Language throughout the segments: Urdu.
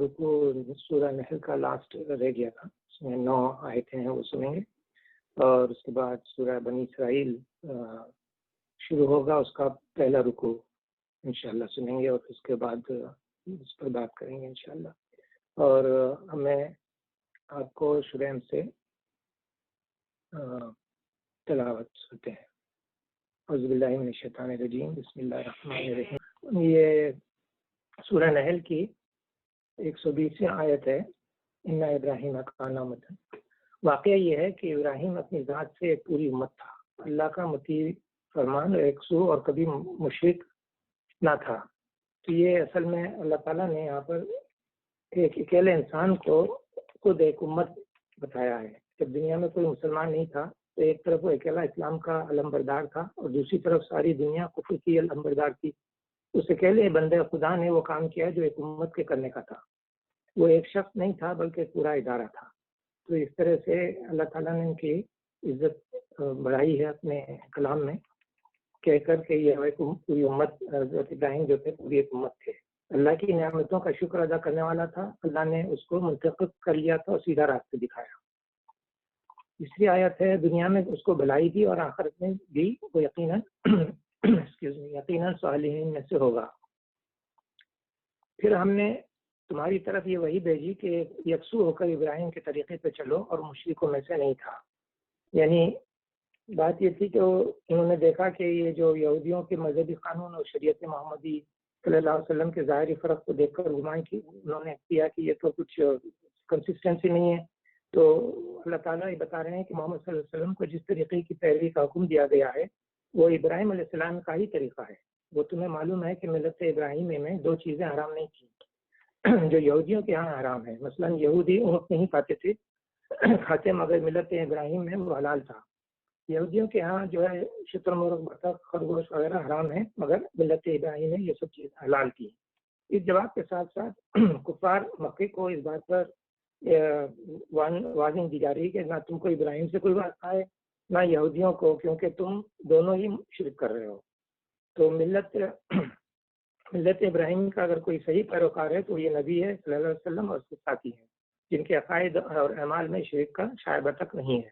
رکو سورہ نحل کا لاسٹ رہ گیا تھا، اس میں 9 آیتیں ہیں وہ سنیں گے، اور اس کے بعد سورہ بنی اسرائیل شروع ہوگا، اس کا پہلا رکو انشاءاللہ سنیں گے، اور اس کے بعد اس پر بات کریں گے انشاءاللہ۔ اور ہمیں آپ کو شریم سے تلاوت سنتے ہیں۔ اعوذ باللہ من الشیطان الرجیم، بسم اللہ الرحمن الرحیم۔ یہ سورہ نحل کی 120 آیت ہے، ان ابراہیم کان امۃ۔ واقعہ یہ ہے کہ ابراہیم اپنی ذات سے ایک پوری امت تھا، اللہ کا مطیع فرمان ایک سو اور کبھی مشرک نہ تھا۔ تو یہ اصل میں اللہ تعالیٰ نے یہاں پر ایک اکیلے انسان کو خود ایک امت بتایا ہے۔ جب دنیا میں کوئی مسلمان نہیں تھا تو ایک طرف وہ اکیلا اسلام کا علم بردار تھا، اور دوسری طرف ساری دنیا کفر کی علم بردار تھی۔ اس اکیلے بندے خدا نے وہ کام کیا جو ایک امت کے کرنے کا تھا۔ وہ ایک شخص نہیں تھا بلکہ پورا ادارہ تھا۔ تو اس طرح سے اللہ تعالیٰ نے ان کی عزت بڑھائی ہے اپنے کلام میں، کہہ کر کہ یہ ایک پوری امت، حضرت ابراہیم جو تھے پوری ایک امت تھے، اللہ کی نعمتوں کا شکر ادا کرنے والا تھا۔ اللہ نے اس کو منتخب کر لیا تھا اور سیدھا راستہ دکھایا۔ تیسری آیت ہے، دنیا میں اس کو بھلائی دی اور آخرت میں بھی وہ یقیناً یقیناً صالحین میں سے ہوگا۔ پھر ہم نے تمہاری طرف یہ وحی بھیجی کہ یکسو ہو کر ابراہیم کے طریقے پہ چلو اور مشرکوں میں سے نہیں تھا۔ یعنی بات یہ تھی کہ انہوں نے دیکھا کہ یہ جو یہودیوں کے مذہبی قانون اور شریعت محمدی صلی اللہ علیہ وسلم کے ظاہری فرق کو دیکھ کر گمان کی، انہوں نے کیا کہ یہ تو کچھ کنسسٹنسی نہیں ہے۔ تو اللہ تعالیٰ یہ بتا رہے ہیں کہ محمد صلی اللہ علیہ وسلم کو جس طریقے کی پیروی کا حکم دیا گیا ہے وہ ابراہیم علیہ السلام کا ہی طریقہ ہے۔ وہ تمہیں معلوم ہے کہ ملت ابراہیم میں 2 چیزیں حرام نہیں تھیں جو یہودیوں کے ہاں حرام ہے۔ مثلا یہودی اونٹ نہیں کھاتے تھے، کھاتے، مگر ملت ابراہیم میں وہ حلال تھا۔ یہودیوں کے ہاں جو ہے شتر مرغ، بطخ، خرگوش وغیرہ حرام ہے، مگر ملت ابراہیم میں یہ سب چیز حلال کی۔ اس جواب کے ساتھ ساتھ کفار مکے کو اس بات پر وارننگ دی جا رہی ہے کہ نہ تم کو ابراہیم سے کوئی واسطہ ہے نہ یہودیوں کو، کیونکہ تم دونوں ہی شرک کر رہے ہو۔ تو ملت ابراہیم کا اگر کوئی صحیح پیروکار ہے تو یہ نبی ہے صلی اللہ علیہ وسلم اور اس کے ساتھی ہیں، جن کے عقائد اور اعمال میں شرک کا شائبہ تک نہیں ہے۔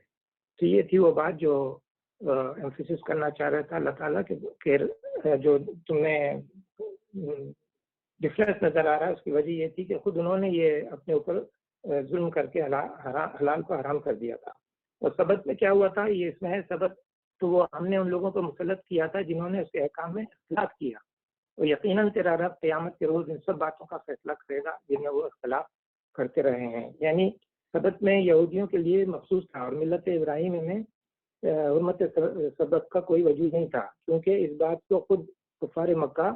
تو یہ تھی وہ بات جو ایمفیسس کرنا چاہ رہا تھا اللہ تعالیٰ کہ جو تمہیں ڈفرینس نظر آ رہا ہے اس کی وجہ یہ تھی کہ خود انہوں نے یہ اپنے اوپر ظلم کر کے حلال کو حرام کر دیا تھا۔ اور سبت میں کیا ہوا تھا، یہ اس میں ہے سبت، تو وہ ہم نے ان لوگوں کو مسلط کیا تھا جنہوں نے اس کے احکام میں اختلاف کیا، اور یقیناً تیرا رب قیامت کے روز ان سب باتوں کا فیصلہ کرے گا جن میں وہ اختلاف کرتے رہے ہیں۔ یعنی سبت میں یہودیوں کے لیے مخصوص تھا، اور ملت ابراہیم میں حرمت سبت کا کوئی وجود نہیں تھا، کیونکہ اس بات کو خود کفار مکہ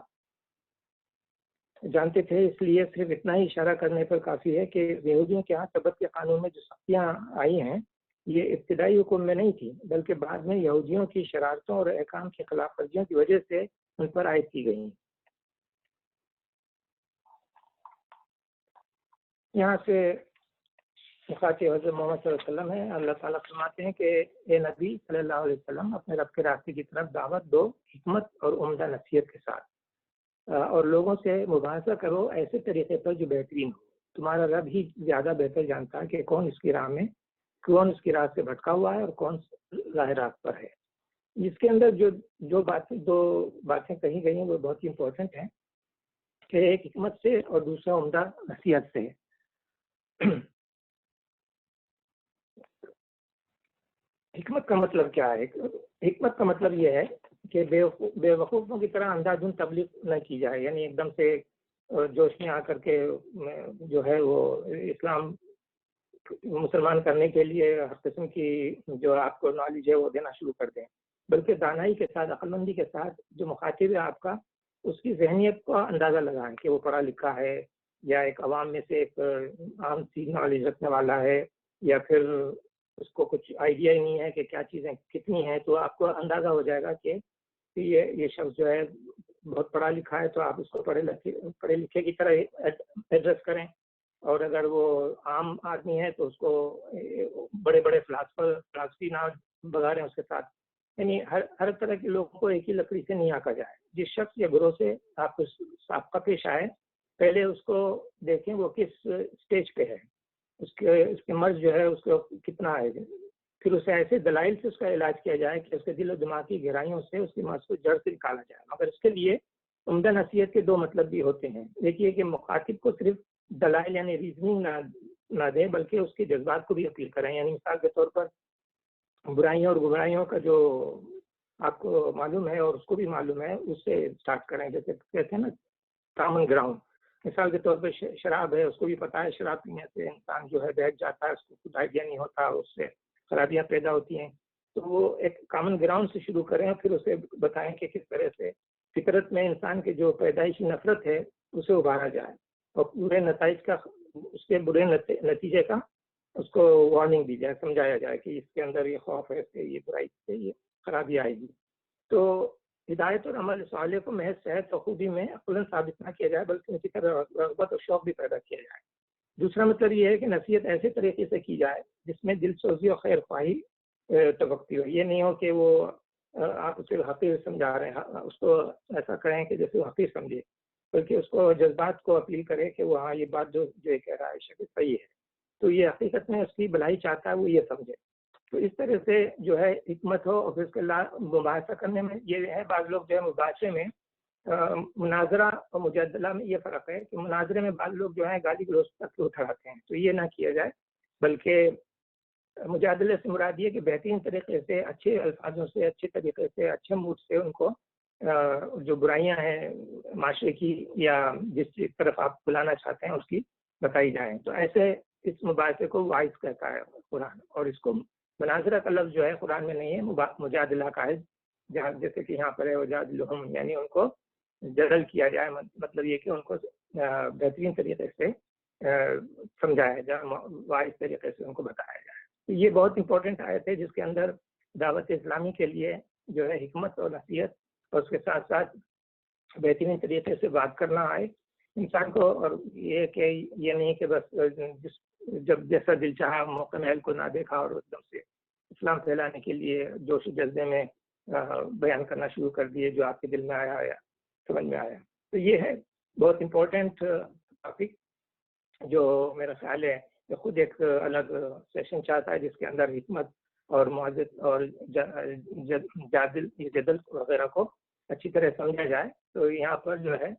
جانتے تھے۔ اس لیے صرف اتنا ہی اشارہ کرنے پر کافی ہے کہ یہودیوں کے ہاں سبت کے قانون میں جو سختیاں آئی ہیں یہ ابتدائی حکم میں نہیں تھی، بلکہ بعد میں یہودیوں کی شرارتوں اور احکام کی خلاف ورزیوں کی وجہ سے ان پر عائد کی گئی۔ یہاں سے مخاطب حضرت محمد صلی اللہ علیہ وسلم ہے۔ اللہ تعالیٰ فرماتے ہیں کہ اے نبی صلی اللہ علیہ وسلم، اپنے رب کے راستے کی طرف دعوت دو حکمت اور عمدہ نصیحت کے ساتھ، اور لوگوں سے مباحثہ کرو ایسے طریقے پر جو بہترین ہو۔ تمہارا رب ہی زیادہ بہتر جانتا ہے کہ کون اس کی راہ سے بھٹکا ہوا ہے اور کون راہ راست پر ہے۔ اس کے اندر جو دو باتیں کہی گئی ہیں وہ بہت ہی امپورٹنٹ ہیں، کہ ایک حکمت سے اور دوسرا عمدہ نصیحت سے۔ حکمت کا مطلب کیا ہے؟ حکمت کا مطلب یہ ہے کہ بے وقوفوں کی طرح اندھادھند تبلیغ نہ کی جائے، یعنی ایک دم سے جوش میں آ کر کے جو ہے وہ اسلام مسلمان کرنے کے لیے ہر قسم کی جو آپ کو نالج ہے وہ دینا شروع کر دیں، بلکہ دانائی کے ساتھ، عقل مندی کے ساتھ جو مخاطب ہے آپ کا، اس کی ذہنیت کا اندازہ لگائیں کہ وہ پڑھا لکھا ہے یا ایک عوام میں سے ایک عام سی نالج رکھنے والا ہے، یا پھر اس کو کچھ آئیڈیا ہی نہیں ہے کہ کیا چیزیں کتنی ہیں۔ تو آپ کو اندازہ ہو جائے گا کہ یہ شخص جو ہے بہت پڑھا لکھا ہے، تو آپ اس کو پڑھے لکھے کی طرح ایڈریس کریں، اور اگر وہ عام آدمی ہے تو اس کو بڑے بڑے فلاسفی نہ بگاڑیں اس کے ساتھ۔ یعنی ہر طرح کے لوگوں کو ایک ہی لکڑی سے نہیں آکا جائے۔ جس شخص یا گروہ سے آپ کو سابقہ پیش آئے پہلے اس کو دیکھیں وہ کس اسٹیج پہ ہے، اس کے مرض جو ہے اس کو کتنا ہے، پھر اسے ایسے دلائل سے اس کا علاج کیا جائے کہ اس کے دل و دماغ کی گہرائیوں سے اس کی مرض کو جڑ سے نکالا جائے۔ مگر اس کے لیے عمدہ نصیحت کے دو مطلب بھی ہوتے ہیں۔ ایک یہ کہ مخاطب کو صرف دلائل یعنی ریزننگ نہ دیں، بلکہ اس کے جذبات کو بھی اپیل کریں۔ یعنی مثال کے طور پر برائیوں اور گمراہیوں کا جو آپ کو معلوم ہے اور اس کو بھی معلوم ہے، اس سے اسٹارٹ کریں۔ جیسے کہتے ہیں نا کامن گراؤنڈ، مثال کے طور پہ شراب ہے، اس کو بھی پتا ہے شراب پینے سے انسان جو ہے بیٹھ جاتا ہے، اس کو خود آئیڈیا نہیں ہوتا، اس سے خرابیاں پیدا ہوتی ہیں۔ تو وہ ایک کامن گراؤنڈ سے شروع کریں اور پھر اسے بتائیں کہ کس طرح سے فطرت میں انسان کے جو پیدائشی نفرت ہے اسے ابھارا جائے، اور پورے نتائج کا، اس کے برے نتیجے کا اس کو وارننگ دی جائے، سمجھایا جائے کہ اس کے اندر یہ خوف ہے، اس سے یہ برائی سے یہ خرابی آئے گی۔ تو ہدایت اور عمل صالح کو محض صحت و خوبی میں عقلاً ثابت نہ کیا جائے، بلکہ ان کی طرح رغبت اور شوق بھی پیدا کیا جائے۔ دوسرا مطلب یہ ہے کہ نصیحت ایسے طریقے سے کی جائے جس میں دل سوزی اور خیر خواہی توقتی ہو۔ یہ نہیں ہو کہ وہ آپ اسے حقیر سمجھا رہے ہیں، اس کو ایسا کریں کہ جیسے وہ حقیر سمجھے، بلکہ اس کو جذبات کو اپیل کرے کہ وہ ہاں یہ بات جو یہ کہہ رہا ہے شاید صحیح ہے، تو یہ حقیقت میں اس کی بھلائی چاہتا ہے، وہ یہ سمجھے۔ تو اس طرح سے جو ہے حکمت ہو، اور پھر اس کے مباحثہ کرنے میں یہ ہے، بعض لوگ جو ہے مباحثے میں مناظرہ اور مجادلہ میں یہ فرق ہے کہ مناظرے میں بعض لوگ جو ہیں گالی گلوچ تک اٹھاتے ہیں، تو یہ نہ کیا جائے، بلکہ مجادلے سے مراد یہ کہ بہترین طریقے سے، اچھے الفاظوں سے، اچھے طریقے سے، اچھے موڈ سے ان کو جو برائیاں ہیں معاشرے کی یا جس طرف آپ بلانا چاہتے ہیں اس کی بتائی جائیں۔ تو ایسے اس مباحثے کو وائز کہتا ہے قرآن، اور اس کو مناظرہ کا لفظ جو ہے قرآن میں نہیں ہے، مجادلہ کا ہے، جہاں جیسے کہ یہاں پر ہے وجادلہم، یعنی ان کو جدل کیا جائے، مطلب یہ کہ ان کو بہترین طریقے سے سمجھایا جائے، واعظ طریقے سے ان کو بتایا جائے۔ تو یہ بہت امپورٹنٹ آیت ہے جس کے اندر دعوت اسلامی کے لیے جو ہے حکمت اور نصیحت، اور اس کے ساتھ ساتھ بہترین طریقے سے بات کرنا آئے انسان کو، اور یہ کہ یہ نہیں کہ بس جب جیسا دل چاہا موقع محل کو نہ دیکھا اور ایک دم سے اسلام پھیلانے کے لیے جوش و جذبے میں بیان کرنا شروع کر دیے جو آپ کے دل میں آیا یا سمجھ میں آیا۔ تو یہ ہے بہت امپورٹنٹ ٹاپک، جو میرا خیال ہے کہ خود ایک الگ سیشن چاہتا ہے جس کے اندر حکمت اور معزت اور جدل وغیرہ کو اچھی طرح سمجھا جائے۔ تو یہاں پر جو ہے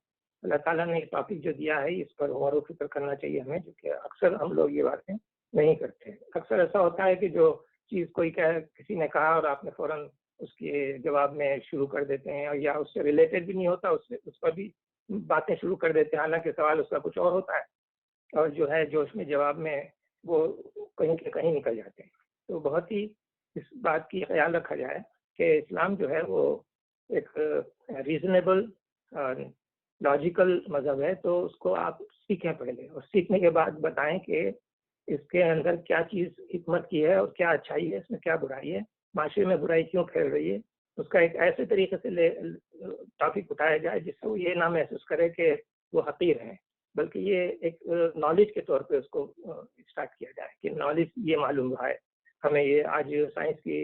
اللہ تعالیٰ نے ٹاپک جو دیا ہے اس پر غور و فکر کرنا چاہیے ہمیں، جو کہ اکثر ہم لوگ یہ باتیں نہیں کرتے۔ اکثر ایسا ہوتا ہے کہ جو چیز کوئی کسی نے کہا اور آپ نے فوراً اس کے جواب میں شروع کر دیتے ہیں، یا اس سے ریلیٹڈ بھی نہیں ہوتا، اس پر بھی باتیں شروع کر دیتے ہیں، حالانکہ سوال اس کا کچھ اور ہوتا ہے، اور جو ہے جوش میں جواب میں وہ کہیں کے کہیں نکل جاتے ہیں۔ تو بہت ہی اس بات کی خیال رکھا جائے کہ اسلام جو ہے وہ ایک ریزنیبل لاجیکل مذہب ہے، تو اس کو آپ سیکھیں پہلے، اور سیکھنے کے بعد بتائیں کہ اس کے اندر کیا چیز حکمت کی ہے اور کیا اچھائی ہے، اس میں کیا برائی ہے، معاشرے میں برائی کیوں پھیل رہی ہے۔ اس کا ایک ایسے طریقے سے ٹاپک اٹھایا جائے جس سے وہ یہ نہ محسوس کرے کہ وہ حقیر ہے، بلکہ یہ ایک نالج کے طور پہ اس کو اسٹارٹ کیا جائے کہ نالج یہ معلوم رہا ہے ہمیں، یہ آج سائنس کی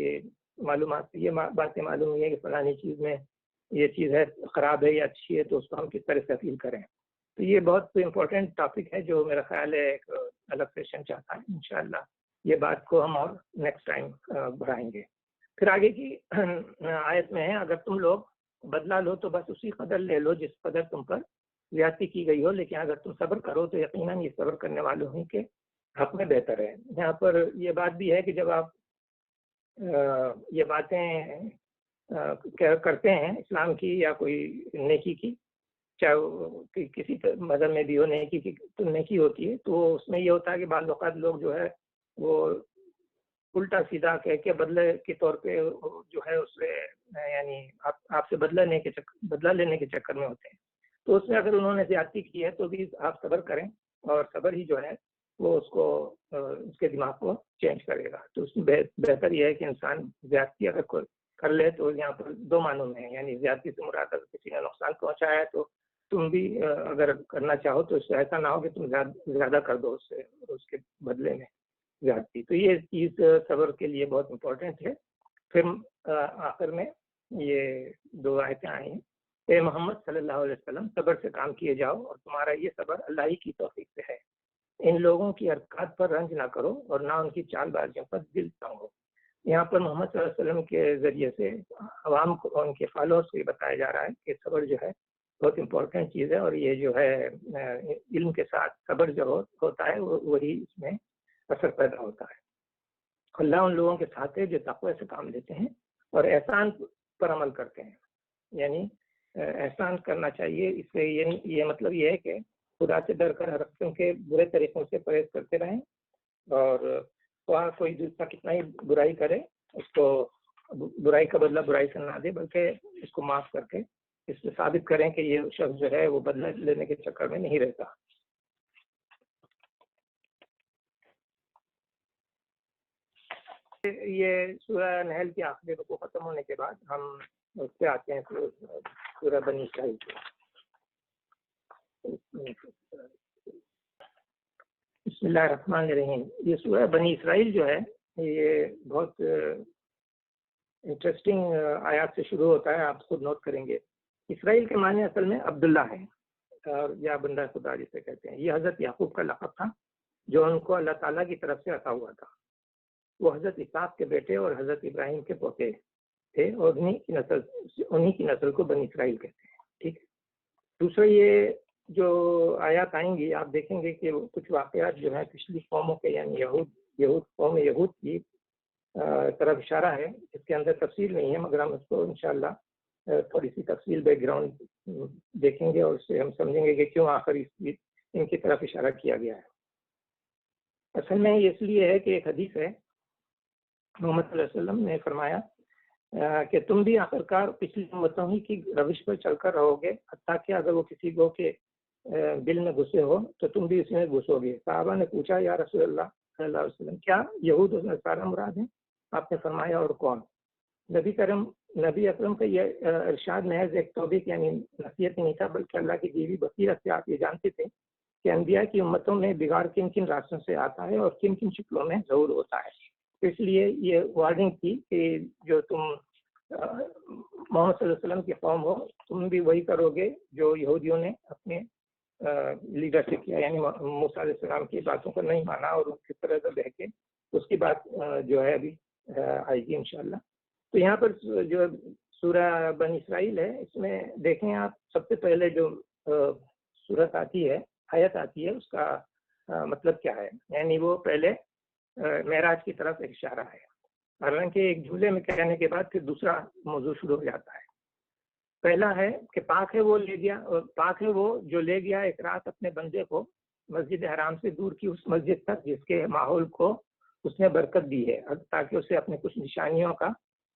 معلومات سے یہ باتیں معلوم ہوئی ہے کہ فلانی چیز میں یہ چیز ہے، خراب ہے یا اچھی ہے، تو اس کو ہم کس طرح سے اپیل کریں۔ تو یہ بہت امپورٹنٹ ٹاپک ہے جو میرا خیال ہے ایک الگ سیشن چاہتا ہے۔ انشاءاللہ یہ بات کو ہم اور نیکسٹ ٹائم بڑھائیں گے۔ پھر آگے کی آیت میں ہے، اگر تم لوگ بدلہ لو تو بس اسی قدر لے لو جس قدر تم پر زیادتی کی گئی ہو، لیکن اگر تم صبر کرو تو یقیناً یہ صبر کرنے والوں ہی کے حق میں بہتر ہے۔ یہاں پر یہ بات بھی ہے کہ جب آپ یہ باتیں کرتے ہیں اسلام کی یا کوئی نیکی کی، چاہے کسی مذہب میں بھی ہو، نیکی کی تو نیکی ہوتی ہے، تو اس میں یہ ہوتا ہے کہ بعض اوقات لوگ جو ہے وہ الٹا سیدھا کہہ کے بدلے کے طور پہ جو ہے اس سے یعنی آپ سے بدلہ لینے کے چکر میں ہوتے ہیں۔ تو اس میں اگر انہوں نے زیادتی کی ہے تو بھی آپ صبر کریں، اور صبر ہی جو ہے وہ اس کو اس کے دماغ کو چینج کرے گا۔ تو اس میں بہتر یہ ہے کہ انسان زیادتی اگر کوئی کر لے تو یہاں پر دو معنوں میں ہے، یعنی زیادتی سے مراد اگر کسی نے نقصان پہنچایا ہے تو تم بھی اگر کرنا چاہو تو اس سے ایسا نہ ہو کہ تم زیادہ کر دو اس کے بدلے میں زیادتی۔ تو یہ چیز صبر کے لیے بہت امپورٹنٹ ہے۔ پھر آخر میں یہ دو آیتیں آئی ہیں اے محمد صلی اللہ علیہ وسلم صبر سے کام کیے جاؤ اور تمہارا یہ صبر اللہ ہی کی توفیق سے ہے۔ ان لوگوں کی حرکات پر رنج نہ کرو اور نہ ان کی چال بازیوں پر دل تنگ ہو۔ یہاں پر محمد صلی اللہ علیہ وسلم کے ذریعے سے عوام کو، ان کے فالوورز کو یہ بتایا جا رہا ہے کہ صبر جو ہے بہت امپورٹنٹ چیز ہے، اور یہ جو ہے علم کے ساتھ صبر جو ہوتا ہے وہی اس میں اثر پیدا ہوتا ہے۔ اللہ ان لوگوں کے ساتھ ہے جو تقوی سے کام لیتے ہیں اور احسان پر عمل کرتے ہیں۔ یعنی احسان کرنا چاہیے، اس سے یہ مطلب یہ ہے کہ خدا سے ڈر کر ہر قسم کے برے طریقوں سے پرہیز کرتے رہیں، اور وہاں کوئی دوسرا کتنا ہی برائی کرے اس کو برائی کا بدلہ برائی سے نہ دے، بلکہ اس کو معاف کر کے اس سے ثابت کریں کہ یہ شخص جو ہے وہ بدلہ لینے کے چکر میں نہیں رہتا۔ یہ سورہ نحل کی آخری رکوع ختم ہونے کے بعد ہم اس پہ آتے ہیں سورہ بنی اسرائیل کی۔ بسم اللہ الرحمن الرحیم۔ یہ سورہ بنی اسرائیل جو ہے یہ بہت انٹرسٹنگ آیات سے شروع ہوتا ہے، آپ خود نوٹ کریں گے۔ اسرائیل کے معنی اصل میں عبداللہ ہے، اور یا بندہ خدا جسے کہتے ہیں۔ یہ حضرت یعقوب کا لقب تھا جو ان کو اللہ تعالیٰ کی طرف سے عطا ہوا تھا۔ وہ حضرت اسحاق کے بیٹے اور حضرت ابراہیم کے پوتے تھے، اور انہی کی نسل کو بنی اسرائیل کہتے ہیں۔ ٹھیک ہے۔ دوسرا یہ جو آیات آئیں گی آپ دیکھیں گے کہ کچھ واقعات جو ہیں پچھلی قوموں کے، یعنی قوم یہود کی طرف اشارہ ہے۔ اس کے اندر تفصیل نہیں ہے، مگر ہم اس کو انشاءاللہ تھوڑی سی تفصیل بیک گراؤنڈ دیکھیں گے، اور اس سے ہم سمجھیں گے کہ کیوں آخر ان کی طرف اشارہ کیا گیا ہے۔ اصل میں یہ اس لیے ہے کہ ایک حدیث ہے، محمد صلی اللہ علیہ وسلم نے فرمایا کہ تم بھی آخرکار پچھلی امتوں ہی کی روش پر چل کر رہو گے، حتیٰ کہ اگر وہ کسی گو کے دل میں گھسے ہو تو تم بھی اسی میں گھسو گے۔ صحابہ نے پوچھا یا رسول اللہ صلی اللہ علیہ وسلم، کیا یہود و نصارہ مراد ہیں؟ آپ نے فرمایا اور کون؟ نبی اکرم کا یہ ارشاد محض ایک توبیخ یعنی نصیحت نہیں تھا، بلکہ اللہ کی دیوی بصیرت سے آپ یہ جانتے تھے کہ انبیاء کی امتوں میں بگاڑ کن کن راستوں سے آتا ہے اور کن کن شکلوں میں ظہور ہوتا ہے۔ اس لیے یہ وارننگ تھی کہ جو تم محمد صلی اللہ علیہ وسلم کی قوم ہو، تم بھی وہی کرو گے جو یہودیوں نے اپنے لیڈر سے کیا، یعنی موسیٰ علیہ السلام کی باتوں کو نہیں مانا اور اس کی طرح سے بہ کے اس کی بات جو ہے ابھی آئے گی انشاءاللہ۔ تو یہاں پر جو سورہ بنی اسرائیل ہے، اس میں دیکھیں آپ سب سے پہلے جو سورت آتی ہے، آیت آتی ہے، اس کا مطلب کیا ہے؟ یعنی وہ پہلے معراج کی طرف اشارہ ہے، حالانکہ ایک جھولے میں کہنے کے بعد پھر دوسرا موضوع شروع ہو جاتا ہے۔ پہلا ہے کہ پاک ہے وہ جو لے گیا ایک رات اپنے بندے کو مسجد حرام سے دور کی اس مسجد تک جس کے ماحول کو اس نے برکت دی ہے، تاکہ اسے اپنے کچھ نشانیوں کا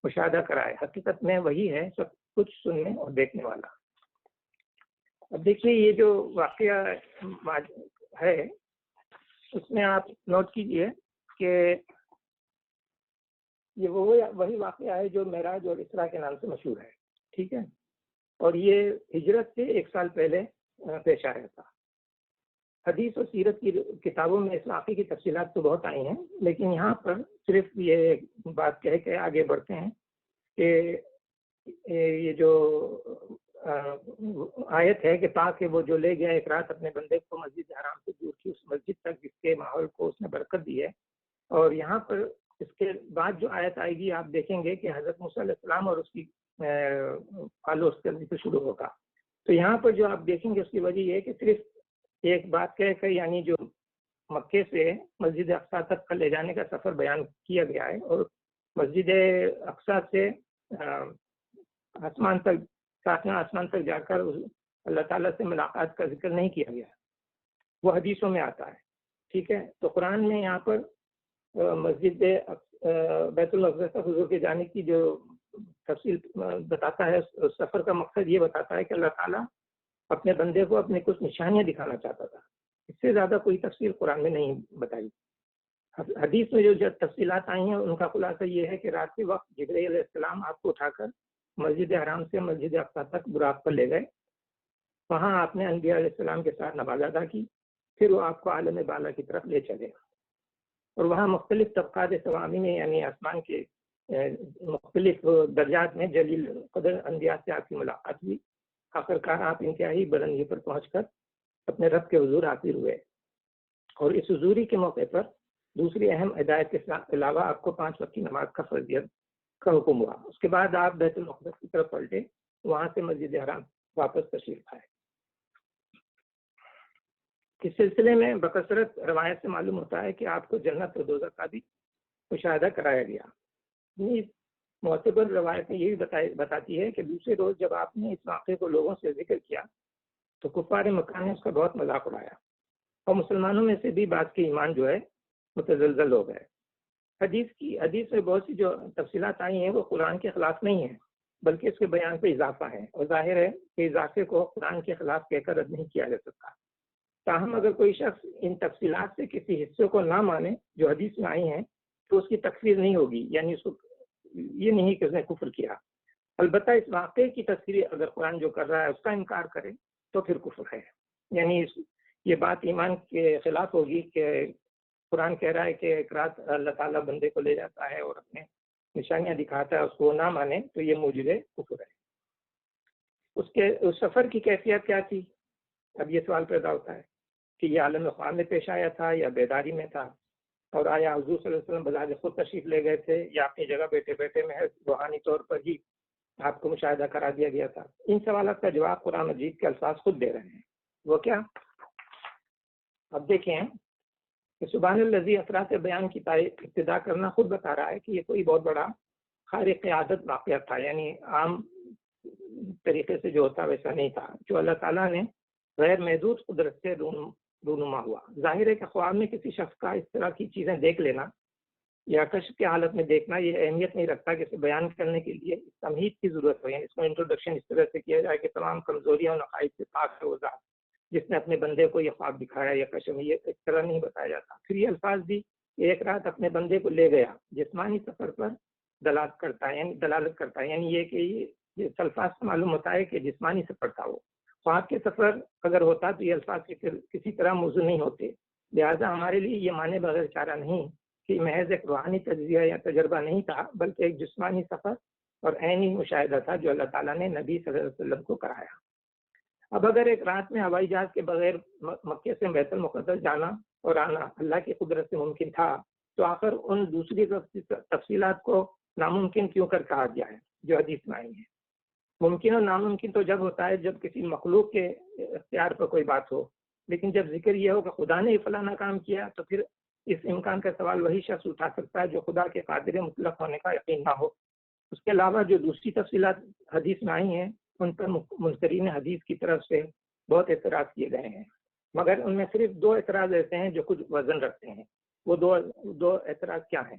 مشاہدہ کرائے۔ حقیقت میں وہی ہے سب کچھ سننے اور دیکھنے والا۔ اب دیکھیے یہ جو واقعہ ہے اس میں آپ نوٹ کیجئے کہ یہ وہی واقعہ ہے جو معراج اور اسراء کے نام سے مشہور ہے۔ ٹھیک ہے، اور یہ ہجرت سے 1 سال پہلے پیش آیا تھا۔ حدیث اور سیرت کی کتابوں میں اس واقعے کی تفصیلات تو بہت آئی ہیں، لیکن یہاں پر صرف یہ بات کہہ کے آگے بڑھتے ہیں کہ یہ جو آیت ہے کہ پاک ہے وہ جو لے گیا ایک رات اپنے بندے کو مسجد حرام سے دور کی اس مسجد تک جس کے ماحول کو اس نے برکت دی ہے۔ اور یہاں پر اس کے بعد جو آیت آئے گی آپ دیکھیں گے کہ حضرت موسیٰ علیہ السلام اور اس کی فالوورز کرنے سے شروع ہوگا۔ تو یہاں پر جو آپ دیکھیں گے اس کی وجہ یہ ہے کہ صرف ایک بات کہہ کر، یعنی جو مکے سے مسجد اقصیٰ تک کا لے جانے کا سفر بیان کیا گیا ہے، اور مسجد اقصیٰ سے آسمان تک، ساتویں آسمان تک جا کر اللہ تعالیٰ سے ملاقات کا ذکر نہیں کیا گیا، وہ حدیثوں میں آتا ہے۔ ٹھیک ہے، تو قرآن میں یہاں پر مسجد بیت المقدس تک حضور کے جانے کی جو تفصیل بتاتا ہے، اس سفر کا مقصد یہ بتاتا ہے کہ اللہ تعالیٰ اپنے بندے کو اپنے کچھ نشانیاں دکھانا چاہتا تھا۔ اس سے زیادہ کوئی تفصیل قرآن میں نہیں بتائی۔ حدیث میں جو تفصیلات آئی ہیں ان کا خلاصہ یہ ہے کہ رات کے وقت جبرائیل علیہ السلام آپ کو اٹھا کر مسجد حرام سے مسجد اقصیٰ تک براق پر لے گئے۔ وہاں آپ نے انبیاء علیہ السلام کے ساتھ نماز ادا کی، پھر وہ آپ کو عالم بالا کی طرف لے چلے، اور وہاں مختلف طبقات سوامی میں، یعنی آسمان کے مختلف درجات میں جلیل قدر انبیاء سے آپ کی ملاقات ہوئی، آخرکار آپ انتہائی بلندی پر پہنچ کر اپنے رب کے حضور حاضر ہوئے، اور اس حضوری کے موقع پر دوسری اہم ہدایت کے علاوہ آپ کو 5 وقت کی نماز کا فرضیت کا حکم ہوا۔ اس کے بعد آپ بیت المقدس کی طرف پلٹے، وہاں سے مسجد حرام واپس تشریف لائے۔ اس سلسلے میں بکثرت روایت سے معلوم ہوتا ہے کہ آپ کو جنت و دوزخ کا بھی مشاہدہ کرایا گیا۔ معتبر روایت یہ بھی بتاتی ہے کہ دوسرے روز جب آپ نے اس واقعے کو لوگوں سے ذکر کیا تو کفار مکہ نے اس کا بہت مذاق اڑایا، اور مسلمانوں میں سے بھی بعض کے ایمان جو ہے متزلزل ہو گئے۔ حدیث میں بہت سی جو تفصیلات آئی ہیں وہ قرآن کے خلاف نہیں ہیں، بلکہ اس کے بیان پہ اضافہ ہے، اور ظاہر ہے کہ اضافے کو قرآن کے خلاف کہہ کر رد نہیں کیا جا سکتا۔ تاہم اگر کوئی شخص ان تفصیلات سے کسی حصے کو نہ مانے جو حدیث میں آئی ہیں تو اس کی تکفیر نہیں ہوگی، یعنی اس کو یہ نہیں کہ اس نے کفر کیا۔ البتہ اس واقعے کی تصویر اگر قرآن جو کر رہا ہے اس کا انکار کرے تو پھر کفر ہے، یعنی یہ بات ایمان کے خلاف ہوگی کہ قرآن کہہ رہا ہے کہ ایک رات اللہ تعالیٰ بندے کو لے جاتا ہے اور اپنے نشانیاں دکھاتا ہے، اس کو نہ مانے تو یہ موجب کفر ہے۔ اس سفر کی کیفیت کیا تھی؟ اب یہ سوال پیدا ہوتا ہے کہ یہ عالم خواب میں پیش آیا تھا یا بیداری میں تھا، اور آیا حضور صلی اللہ علیہ وسلم بذات خود تشریف لے گئے تھے یا اپنی جگہ بیٹھے بیٹھے محض روحانی طور پر ہی آپ کو مشاہدہ کرا دیا گیا تھا؟ ان سوالات کا جواب قرآن مجید کے الفاظ خود دے رہے ہیں۔ وہ کیا؟ اب دیکھیں کہ سبحان الذی اسریٰ سے بیان کی ابتدا کرنا خود بتا رہا ہے کہ یہ کوئی بہت بڑا خارق عادت واقعہ تھا، یعنی عام طریقے سے جو ہوتا ویسا نہیں تھا، جو اللہ تعالیٰ نے غیر محدود قدرت سے رونما ہوا۔ ظاہر ہے کہ خواب میں کسی شخص کا اس طرح کی چیزیں دیکھ لینا یا کشف کی حالت میں دیکھنا یہ اہمیت نہیں رکھتا کہ اسے بیان کرنے کے لیے تمہید کی ضرورت ہو، یعنی اس کو انٹروڈکشن اس طرح سے کیا جائے کہ تمام کمزوریاں اور نقائص سے پاک ہے وہ ذات جس نے اپنے بندے کو یہ خواب دکھایا یا کشف، یہ اس طرح نہیں بتایا جاتا۔ پھر یہ الفاظ بھی ایک رات اپنے بندے کو لے گیا جسمانی سفر پر دلالت کرتا ہے، یعنی یہ کہ یہ الفاظ سے معلوم ہوتا ہے کہ جسمانی سفر تھا۔ وہ خواب کے سفر اگر ہوتا تو یہ الفاظ کسی طرح موزوں نہیں ہوتے، لہذا ہمارے لیے یہ مانے بغیر چارہ نہیں کہ محض ایک روحانی تجزیہ یا تجربہ نہیں تھا، بلکہ ایک جسمانی سفر اور عینی مشاہدہ تھا جو اللہ تعالیٰ نے نبی صلی اللہ علیہ وسلم کو کرایا۔ اب اگر ایک رات میں ہوائی جہاز کے بغیر مکے سے بیت المقدس جانا اور آنا اللہ کی قدرت سے ممکن تھا تو آخر ان دوسری تفصیلات کو ناممکن کیوں کر کہا گیا ہے جو حدیث میں آئی ہیں؟ ممکن اور ناممکن تو جب ہوتا ہے جب کسی مخلوق کے اختیار پر کوئی بات ہو، لیکن جب ذکر یہ ہو کہ خدا نے فلانا کام کیا تو پھر اس امکان کا سوال وہی شخص اٹھا سکتا ہے جو خدا کے قادر مطلق ہونے کا یقین نہ ہو۔ اس کے علاوہ جو دوسری تفصیلات حدیث میں آئی ہیں ان پر منکرین حدیث کی طرف سے بہت اعتراض کیے گئے ہیں، مگر ان میں صرف 2 اعتراض ایسے ہیں جو کچھ وزن رکھتے ہیں۔ وہ دو اعتراض کیا ہیں؟